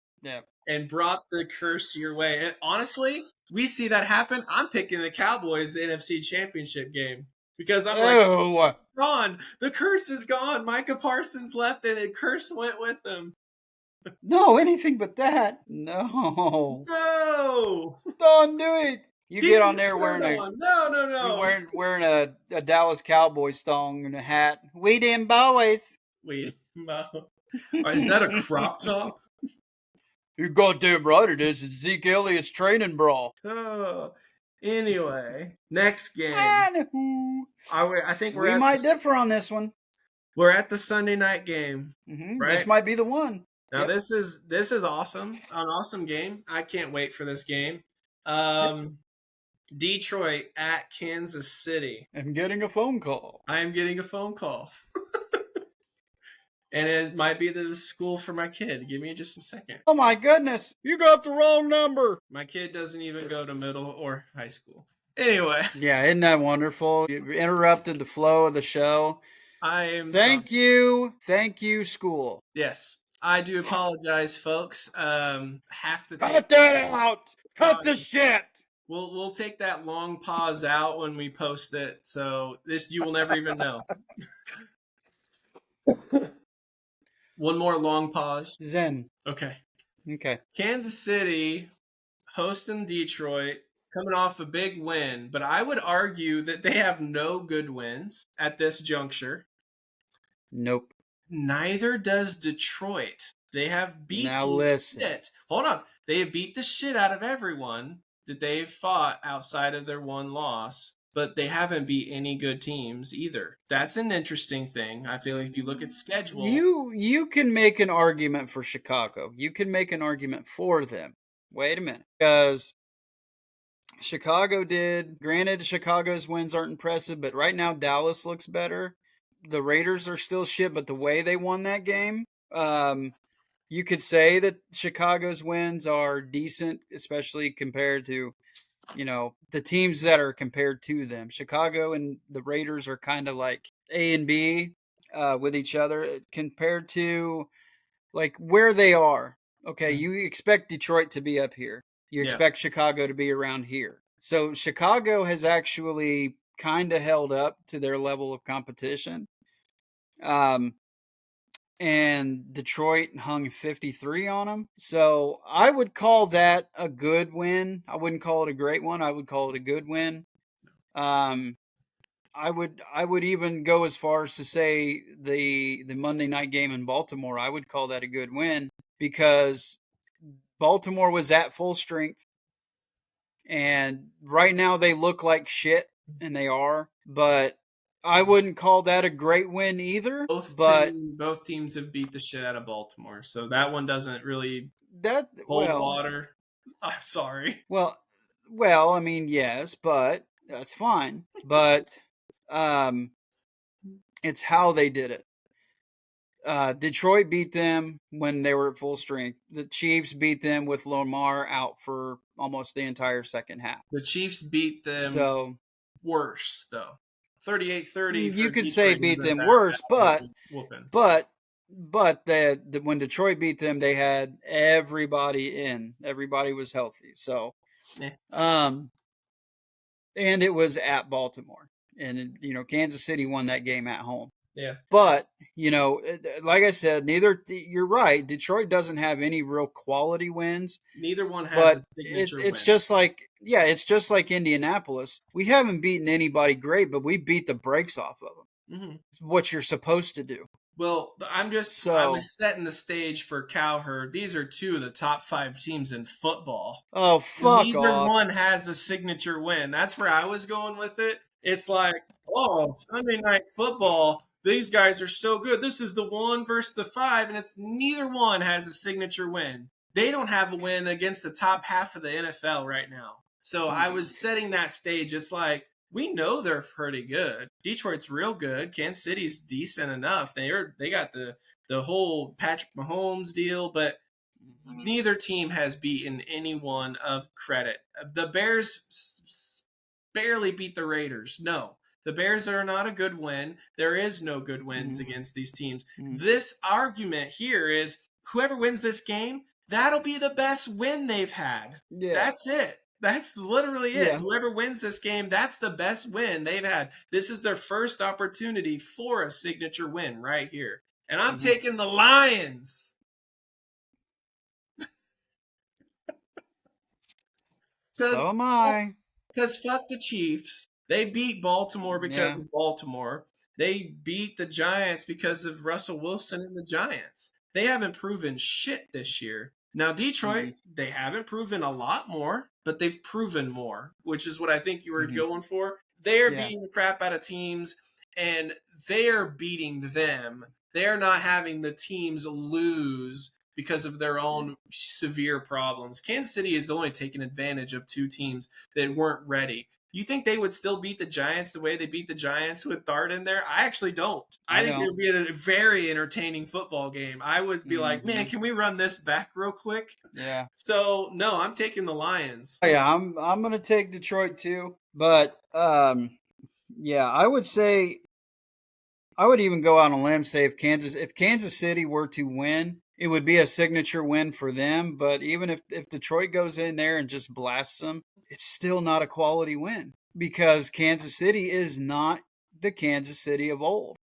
and brought the curse your way. And honestly, we see that happen. I'm picking the Cowboys the NFC Championship game because I'm like, gone. The curse is gone. Micah Parsons left and the curse went with him. No, anything but that. No. Don't do it. You get on there wearing a Dallas Cowboys thong and a hat. We them boys. Is that a crop top? You're goddamn right it is. It's Zeke Elliott's training bra. Oh. Anyway, next game. I think we might differ on this one. We're at the Sunday night game. Right? This might be the one. Now this is awesome. An awesome game. I can't wait for this game. Detroit at Kansas City. I'm getting a phone call. I am getting a phone call. And it might be the school for my kid. Give me just a second. Oh my goodness. You got the wrong number. My kid doesn't even go to middle or high school. Anyway. Yeah, isn't that wonderful? You interrupted the flow of the show. Thank you, school. Yes. I do apologize, folks. Have to cut that out. Cut the shit. We'll take that long pause out when we post it, so you will never even know. One more long pause. Zen. Okay. Okay. Kansas City hosting Detroit, coming off a big win, but I would argue that they have no good wins at this juncture. Nope. Neither does Detroit. They have beat shit. Hold on. They have beat the shit out of everyone that they've fought outside of their one loss, but they haven't beat any good teams either. That's an interesting thing. I feel like if you look at schedule, you can make an argument for Chicago. You can make an argument for them. Wait a minute, because Chicago did. Granted, Chicago's wins aren't impressive, but right now Dallas looks better. The Raiders are still shit, but the way they won that game, you could say that Chicago's wins are decent, especially compared to, the teams that are compared to them. Chicago and the Raiders are kind of like A and B with each other compared to like where they are. Okay, you expect Detroit to be up here. You expect Chicago to be around here. So Chicago has actually kind of held up to their level of competition. And Detroit hung 53 on them. So I would call that a good win. I wouldn't call it a great one. I would call it a good win. I would even go as far as to say the Monday night game in Baltimore. I would call that a good win because Baltimore was at full strength, and right now they look like shit, and they are. But I wouldn't call that a great win either. But Both teams have beat the shit out of Baltimore, so that one doesn't really that hold water. I'm sorry. well, well, I mean, yes, but that's fine. But um, it's how they did it. Detroit beat them when they were at full strength. The Chiefs beat them with Lamar out for almost the entire second half. The Chiefs beat them So worse though. 38-30 for you could say Detroit beat isn't them that worse, bad of a whooping. but when Detroit beat them, they had everybody in. Everybody was healthy. So, Eh, um, and it was at Baltimore, and Kansas City won that game at home. yeah. But like I said, neither you're right. Detroit doesn't have any real quality wins, Neither one has a but signature it's win. just like it's just like Indianapolis. We haven't beaten anybody great, but we beat the brakes off of them. Mm-hmm. It's what you're supposed to do. Well, I So, was setting the stage for Cowherd. These are two of the top 5 teams in football. oh fuck Neither off. one has a signature win. That's where I was going with it. It's like, oh, Sunday night football, these guys are so good. This is the 1 versus the 5, and it's neither one has a signature win. They don't have a win against the top half of the NFL right now. So I was setting that stage. It's like, we know they're pretty good. Detroit's real good. Kansas City's decent enough. They got the whole Patrick Mahomes deal, but neither team has beaten anyone of credit. The Bears barely beat the Raiders. No, the Bears are not a good win. There is no good wins against these teams. This argument here is whoever wins this game, that'll be the best win they've had. Yeah. That's it. That's literally it. Yeah. Whoever wins this game, that's the best win they've had. This is their first opportunity for a signature win right here. And I'm taking the Lions. So am I. Because fuck the Chiefs. They beat Baltimore because Yeah. of Baltimore. They beat the Giants because of Russell Wilson and the Giants. They haven't proven shit this year. Now, Detroit, they haven't proven a lot more, but they've proven more, which is what I think you were going for. They're beating the crap out of teams, and they're beating them. They're not having the teams lose because of their own severe problems. Kansas City has only taken advantage of 2 teams that weren't ready. You think they would still beat the Giants the way they beat the Giants with Dart in there? I actually don't. I think it would be a very entertaining football game. I would be like, man, can we run this back real quick? Yeah. So no, I'm taking the Lions. Oh, yeah, I'm gonna take Detroit too. But yeah, I would say I would even go out on a limb say if Kansas City were to win, it would be a signature win for them. But even if Detroit goes in there and just blasts them, it's still not a quality win because Kansas City is not the Kansas City of old.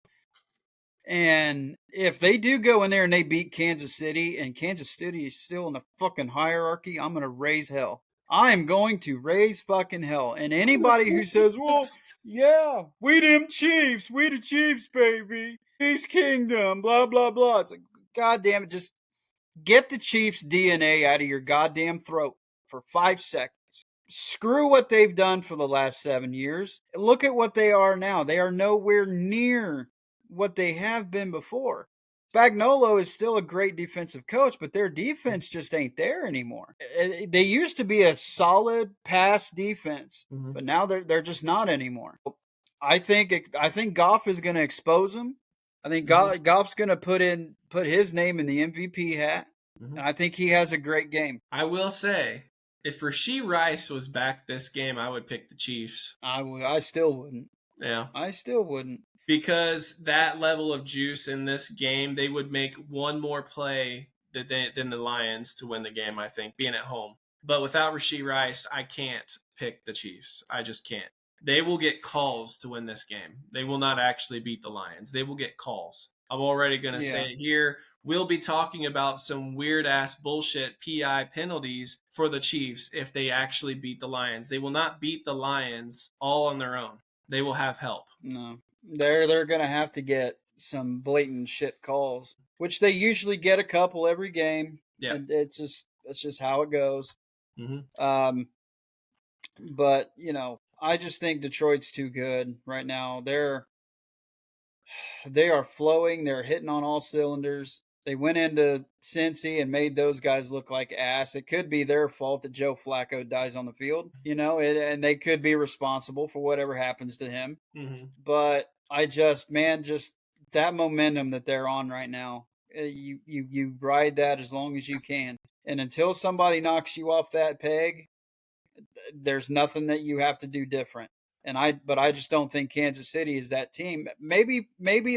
And if they do go in there and they beat Kansas City and Kansas City is still in the fucking hierarchy, I'm going to raise hell. I am going to raise fucking hell. And anybody who says, well, yeah, we them Chiefs, we the Chiefs, baby, Chiefs Kingdom, blah, blah, blah. It's like, God damn it, just get the Chiefs DNA out of your goddamn throat for 5 seconds. Screw what they've done for the last 7 years. Look at what they are now. They are nowhere near what they have been before. Spagnolo is still a great defensive coach, but their defense just ain't there anymore. They used to be a solid pass defense, but now they're just not anymore. I think Goff is going to expose them. I think Goff's going to put his name in the MVP hat, and I think he has a great game. I will say, if Rashee Rice was back this game, I would pick the Chiefs. I still wouldn't. Yeah. I still wouldn't. Because that level of juice in this game, they would make one more play than the Lions to win the game, I think, being at home. But without Rashee Rice, I can't pick the Chiefs. I just can't. They will get calls to win this game. They will not actually beat the Lions. They will get calls. I'm already going to say it here. We'll be talking about some weird-ass bullshit PI penalties for the Chiefs if they actually beat the Lions. They will not beat the Lions all on their own. they will have help. No, they're gonna have to get some blatant shit calls, which they usually get a couple every game, Yeah. and that's just how it goes. Hmm. Um, but I just think Detroit's too good right now. They are flowing. They're hitting on all cylinders. They went into Cincy and made those guys look like ass. It could be their fault that Joe Flacco dies on the field, and they could be responsible for whatever happens to him. Hmm. But I just, man, just that momentum that they're on right now, you ride that as long as you can, and until somebody knocks you off that peg, there's nothing that you have to do different. But I just don't think Kansas City is that team. Maybe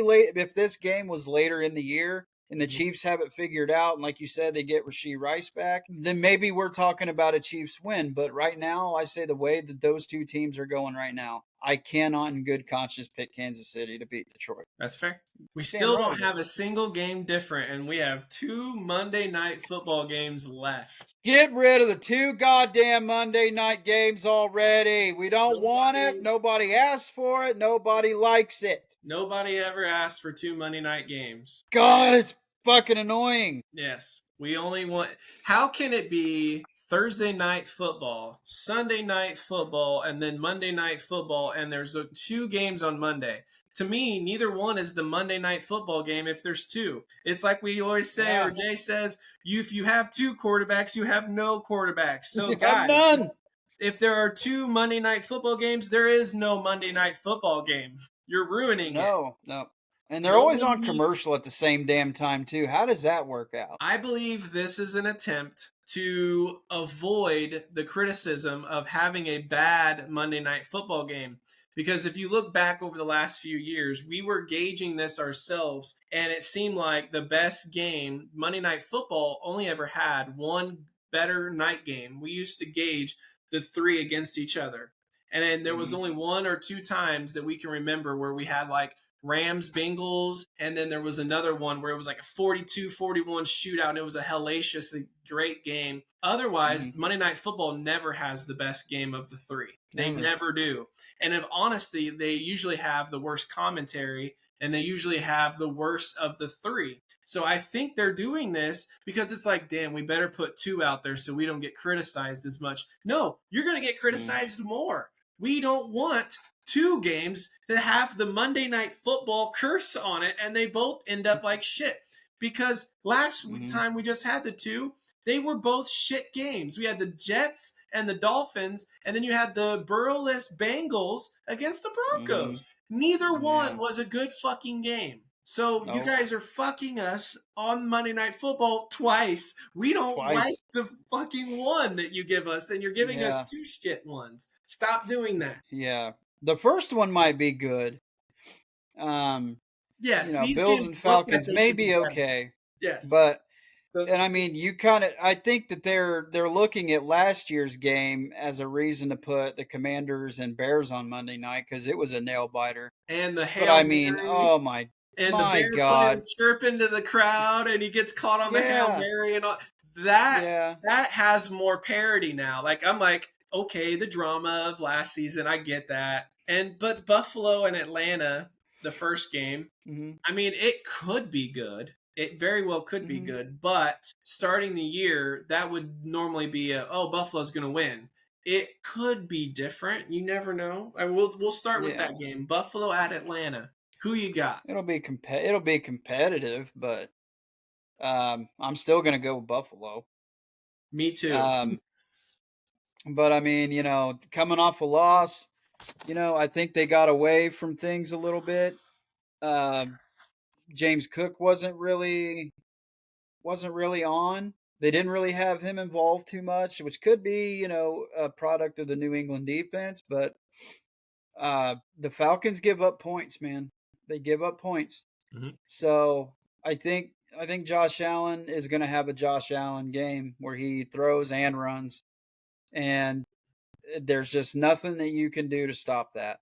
late if this game was later in the year and the Hmm. Chiefs have it figured out, and like you said, they get Rasheed Rice back, then maybe we're talking about a Chiefs win. But right now, I say the way that those two teams are going right now, I cannot in good conscience pick Kansas City to beat Detroit. That's fair. We Damn still right don't it have is. a single game different, and we have 2 Monday night football games left. Get rid of the two goddamn Monday night games already. We don't want it. Nobody, Nobody asked for it. Nobody likes it. nobody ever asked for 2 Monday night games. God, it's fucking annoying. Yes, we only want. How can it be Thursday night football, Sunday night football, and then Monday night football, and there's 2 games on Monday? To me, neither one is the Monday night football game if there's two. It's like we always say, or Yeah. Jay says, if you have two quarterbacks, you have no quarterbacks. So, You have guys, none. if there are 2 Monday night football games, there is no Monday night football game. You're ruining it. No, no. And they're always on Nobody. commercial at the same damn time, too. How does that work out? I believe this is an attempt to avoid the criticism of having a bad Monday night football game. Because if you look back over the last few years, we were gauging this ourselves, and it seemed like the best game, Monday Night Football, only ever had one better night game. We used to gauge the three against each other. And then there was Mm-hmm. only 1 or 2 times that we can remember where we had like Rams Bengals, and then there was another one where it was like a 42-41 shootout, and it was a hellacious, great game. Otherwise, Mm-hmm. Monday Night Football never has the best game of the three. They Never. never do. And in honesty, they usually have the worst commentary, and they usually have the worst of the three. So I think they're doing this because it's like, damn, we better put two out there so we don't get criticized as much. No, you're going to get Mm-hmm. criticized more. We don't want 2 games that have the Monday Night Football curse on it, and they both end up like shit. Because last Mm-hmm. time we just had the two, they were both shit games. We had the Jets and the Dolphins, and then you had the Burrowless Bengals against the Mm-hmm. Broncos. Neither one Yeah. was a good fucking game. So you No. guys are fucking us on Monday Night Football twice. We don't like Twice. the fucking one that you give us, and you're giving us Yeah. 2 shit ones. Stop doing that. Yeah. The first one might be good. Um, Yes, these Bills games and look like Falcons they may should be be better. okay, Yes. but Those, and I mean, I think that they're looking at last year's game as a reason to put the Commanders and Bears on Monday night because it was a nail biter. and the But Hail I mean, Mary, oh and the my Bear player God, chirping to the crowd, and he gets caught on the Hail yeah, Mary and all that. yeah, That has more parody now. Like I'm like, okay, the drama of last season, I get that. But Buffalo and Atlanta, the first game, mm-hmm, I mean, it could be good. It very well could be mm-hmm, good, but starting the year, that would normally be Buffalo's going to win. It could be different. You never know. We'll start with yeah. that game. Buffalo at Atlanta. Who you got? It'll be competitive, but I'm still gonna go with Buffalo. Me too. Um, but I mean, coming off a loss, I think they got away from things a little bit. Uh, James Cook wasn't really on. They didn't really have him involved too much, which could be, a product of the New England defense. But the Falcons give up points, man. They give up points. Mhm. So I think Josh Allen is going to have a Josh Allen game where he throws and runs, and there's just nothing that you can do to stop that.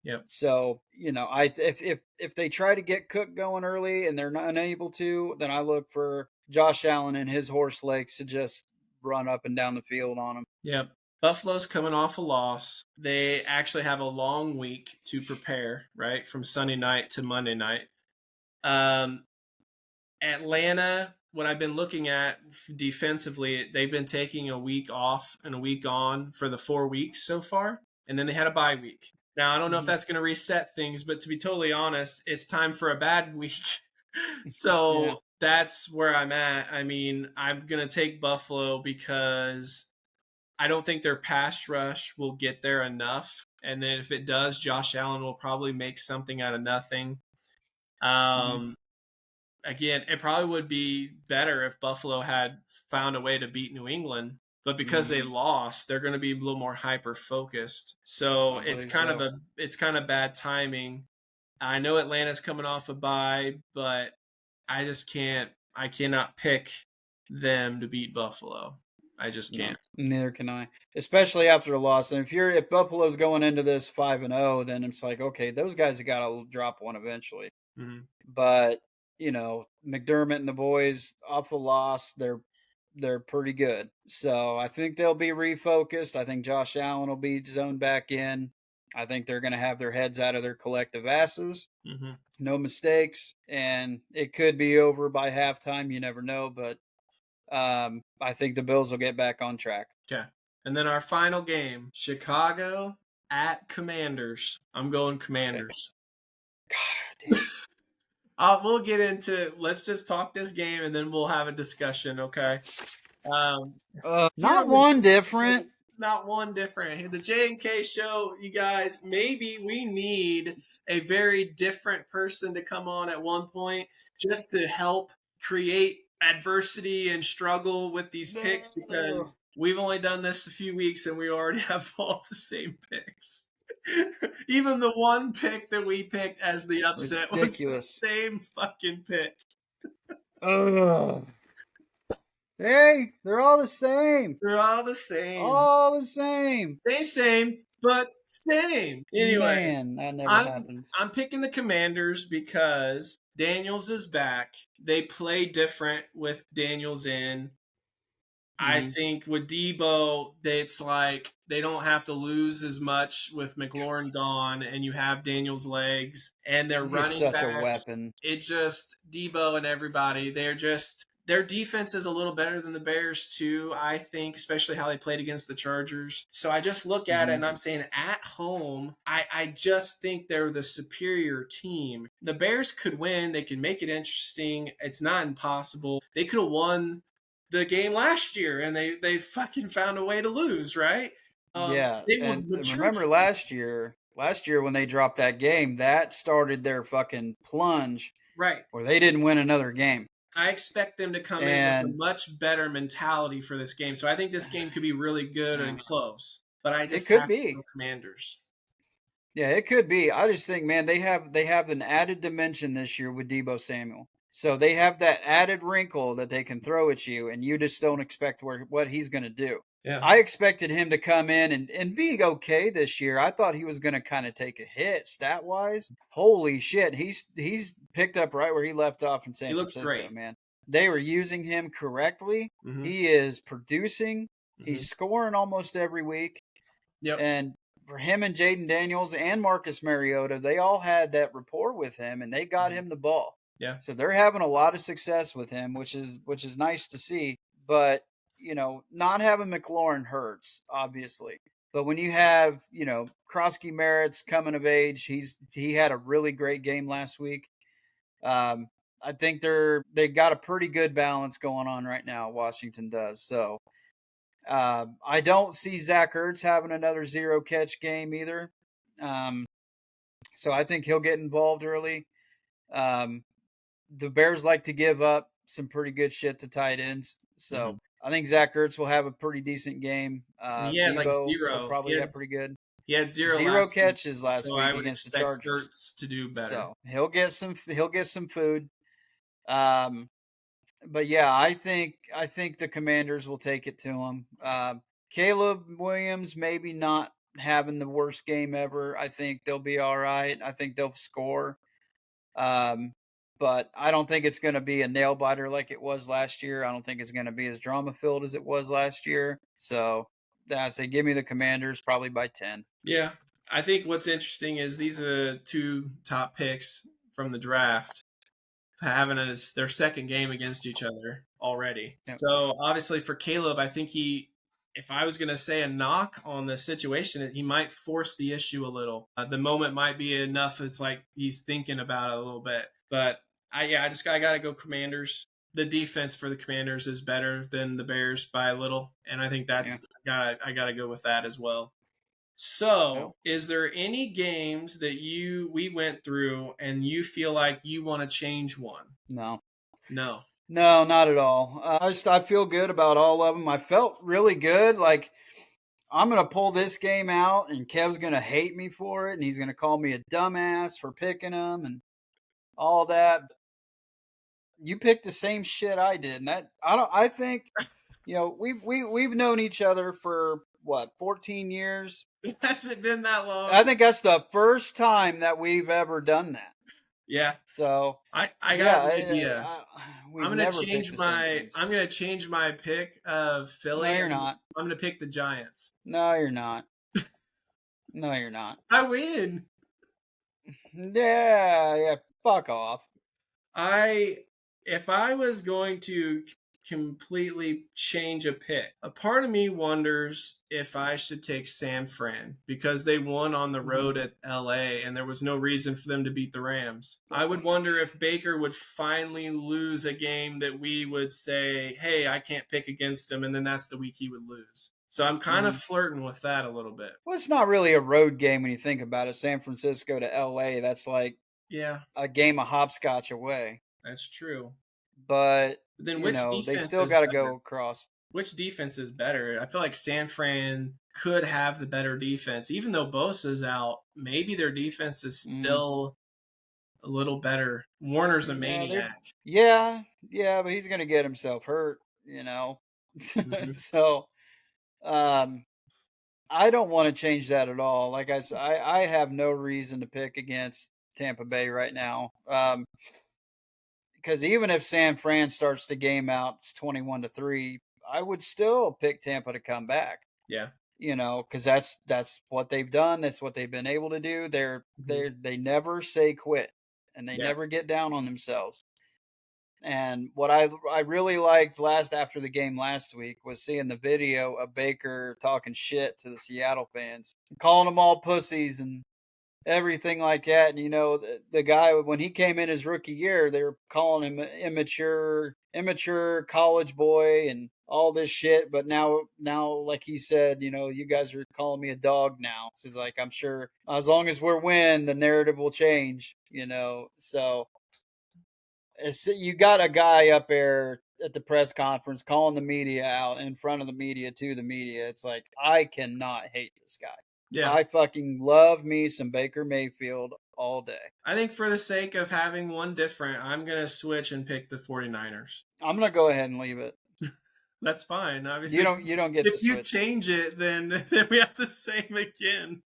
Yep. So I if they try to get Cook going early and they're not unable to, then I look for Josh Allen and his horse legs to just run up and down the field on him. Yep. Buffalo's coming off a loss. They actually have a long week to prepare, right, from Sunday night to Monday night. Um, Atlanta, what I've been looking at defensively, they've been taking a week off and a week on for the 4 weeks so far, and then they had a bye week. Now, I don't know if Mhm. that's going to reset things, but to be totally honest, it's time for a bad week. Yeah. So that's where I'm at. I mean, I'm going to take Buffalo because I don't think their pass rush will get there enough. And then if it does, Josh Allen will probably make something out of nothing. Mhm. Um, Again, it probably would be better if Buffalo had found a way to beat New England, but because they Mhm. lost, they're going to be a little more hyper focused. So I believe so. it's kind of bad timing. I know Atlanta's coming off a bye, but I cannot pick them to beat Buffalo. I just No, can't. neither can I. Especially after a loss. And if Buffalo's going into this 5-0, then it's like, okay, those guys have got to drop one eventually. Mhm. But McDermott and the boys off a loss, they're pretty good. So I think they'll be refocused. I think Josh Allen will be zoned back in. I think they're going to have their heads out of their collective asses. Mhm. No mistakes, and it could be over by halftime. You never know, but I think the Bills will get back on track. Okay. And then our final game, Chicago at Commanders. I'm going Okay. Commanders. God damn. We'll get into. Let's just talk this game, and then we'll have a discussion. Okay. Um, here Not on the one different. not one different. The J and K show, you guys. Maybe we need a very different person to come on at one point just to help create adversity and struggle with these picks No. because we've only done this a few weeks and we already have all the same picks. Even the one pick that we picked as the upset was the Ridiculous. same fucking pick. Ugh. Hey, they're all the same. They're all the same. All the same. Same, but same. Anyway, Man, that never I'm happens. I'm picking the Commanders because Daniels is back. They play different with Daniels in. I Hmm. think with Debo, it's like they don't have to lose as much with McLaurin gone, and you have Daniel's legs and their He's running such a backs. weapon. It just Debo and everybody. Their defense is a little better than the Bears too. I think, especially how they played against the Chargers. So I just look at it Hmm. and I'm saying at home, I just think they're the superior team. The Bears could win. They can make it interesting. It's not impossible. They could have won the game last year and they fucking found a way to lose, right? Yeah, They were and matured. remember last year when they dropped that game, that started their fucking plunge Right. where they didn't win another game. I expect them to come in with a And much better mentality for this game. So I think this game could be really good yeah, and close. But I it just could have to go be. Commanders. Yeah, it could be. I just think, man, they have an added dimension this year with Debo Samuel. So they have that added wrinkle that they can throw at you, and you just don't expect what he's going to do. Yeah. I expected him to come in and be okay this year. I thought he was going to kind of take a hit stat wise. Holy shit, he's picked up right where he left off in He San looks Francisco, great. man. They were using him correctly. Mm-hmm. He is producing. Mm-hmm. He's scoring almost every week. Yep. And for him and Jaden Daniels and Marcus Mariota, they all had that rapport with him and they got Mm-hmm. him the ball. Yeah. So they're having a lot of success with him, which is nice to see. But, not having McLaurin hurts, obviously. But when you have, Krosky Merritt's coming of age, he had a really great game last week. Um, I think they got a pretty good balance going on right now. Washington does. So I don't see Zach Ertz having another zero catch game either. Um, so I think he'll get involved early. Um, the Bears like to give up some pretty good shit to tight ends. Mm-hmm. So I think Zach Ertz will have a pretty decent game. And he had like Debo will zero. probably have pretty good. He had zero Zero last week. catches last So I week would against the expect Chargers. Ertz to do better. So he'll get some food. Um, but yeah, I think the Commanders will take it to them. Caleb Williams maybe not having the worst game ever. I think they'll be all right. I think they'll score. Um, but I don't think it's going to be a nail biter like it was last year. I don't think it's going to be as drama filled as it was last year. So I say give me the Commanders probably by 10. Yeah. I think what's interesting is these are the two top picks from the draft having their second game against each other already. Yep. So obviously for Caleb, I think if I was going to say a knock on the situation, he might force the issue a little. The moment might be enough. It's like he's thinking about it a little bit. But I got to go Commanders. The defense for the Commanders is better than the Bears by a little, and I think Yeah. I got to go with that as well. Yeah. So, is there any games that we went through and you feel like you want to change one? No. No. No, not at all. I feel good about all of them. I felt really good. Like I'm gonna pull this game out, and Kev's gonna hate me for it, and he's gonna call me a dumbass for picking them and all that. You picked the same shit I did, and that I don't. I think we've known each other for what 14 years. Has it been that long? I think that's the first time that we've ever done that. Yeah. So I got yeah, an idea. we've never picked the same teams. I'm gonna change my pick of Philly. No, you're not. I'm gonna pick the Giants. No, you're not. No, you're not. I win. Yeah, yeah. Fuck off. If I was going to completely change a pick, a part of me wonders if I should take San Fran because they won on the road at LA and there was no reason for them to beat the Rams. I would wonder if Baker would finally lose a game that we would say, hey, I can't pick against him, and then that's the week he would lose. So I'm kind of flirting with that a little bit. Well, it's not really a road game when you think about it. San Francisco to LA, that's like a game of hopscotch away. That's true. But then they still got to go across. Which defense is better? I feel like San Fran could have the better defense. Even though Bosa's out, maybe their defense is still a little better. Warner's a maniac. Yeah, but he's going to get himself hurt, So, I don't want to change that at all. Like I said, I have no reason to pick against Tampa Bay right now. Because even if San Fran starts the game out 21-3, I would still pick Tampa to come back. Yeah. Because that's what they've done. That's what they've been able to do. They never say quit, and they never get down on themselves. And what I really liked after the game last week was seeing the video of Baker talking shit to the Seattle fans, calling them all pussies and everything like that. And the guy, when he came in his rookie year, they were calling him immature college boy and all this shit. But now, like he said, you guys are calling me a dog now. So it's like, I'm sure as long as we're winning, the narrative will change. So you got a guy up there at the press conference calling the media out in front of the media to the media. It's like, I cannot hate this guy. Yeah. I fucking love me some Baker Mayfield all day. I think for the sake of having one different, I'm going to switch and pick the 49ers. I'm going to go ahead and leave it. That's fine. Obviously, you don't get to switch. If you change it, then we have the same again.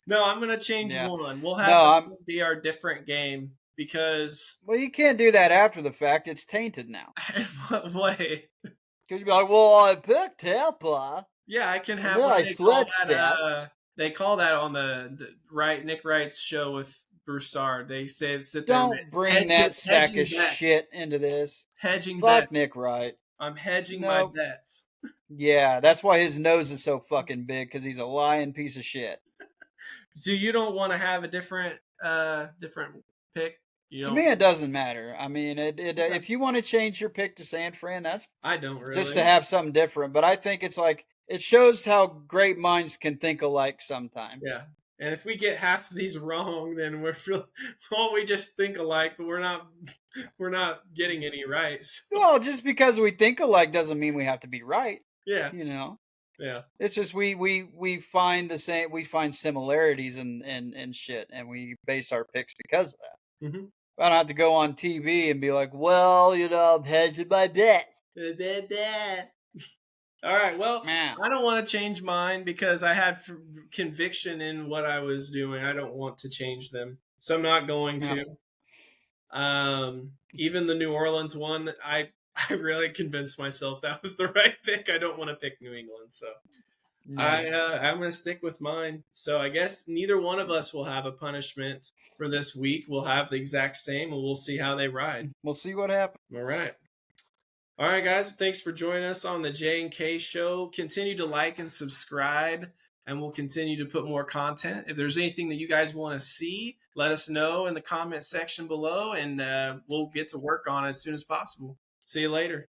No, I'm going to change one. We'll have to be our different game because... Well, you can't do that after the fact. It's tainted now. In what way? Because you'd be like, well, I picked Tampa. Yeah, I can have. They call that on the Nick Wright's show with Broussard. They say sit there. Don't bring that sack of shit into this. Hedging Fuck bets. Nick Wright. I'm hedging my bets. Yeah, that's why his nose is so fucking big, because he's a lying piece of shit. So you don't want to have a different pick? To me, it doesn't matter. I mean, if you want to change your pick to San Fran, I don't really. Just to have something different. But I think it's like, it shows how great minds can think alike sometimes. Yeah. And if we get half of these wrong, then we just think alike, but we're not getting any right. So. Well, just because we think alike doesn't mean we have to be right. Yeah. Yeah. It's just we find the same. We find similarities and shit, and we base our picks because of that. Mm-hmm. I don't have to go on TV and be like, well, I'm hedging my bets. All right, well, I don't want to change mine because I had conviction in what I was doing. I don't want to change them, so I'm not going to. Even the New Orleans one, I I really convinced myself that was the right pick. I don't want to pick New England, so No. I'm going to stick with mine. So I guess neither one of us will have a punishment for this week. We'll have the exact same, and we'll see how they ride. We'll see what happens. All right. All right, guys. Thanks for joining us on the J and K Show. Continue to like and subscribe, and we'll continue to put more content. If there's anything that you guys want to see, let us know in the comment section below, and we'll get to work on it as soon as possible. See you later.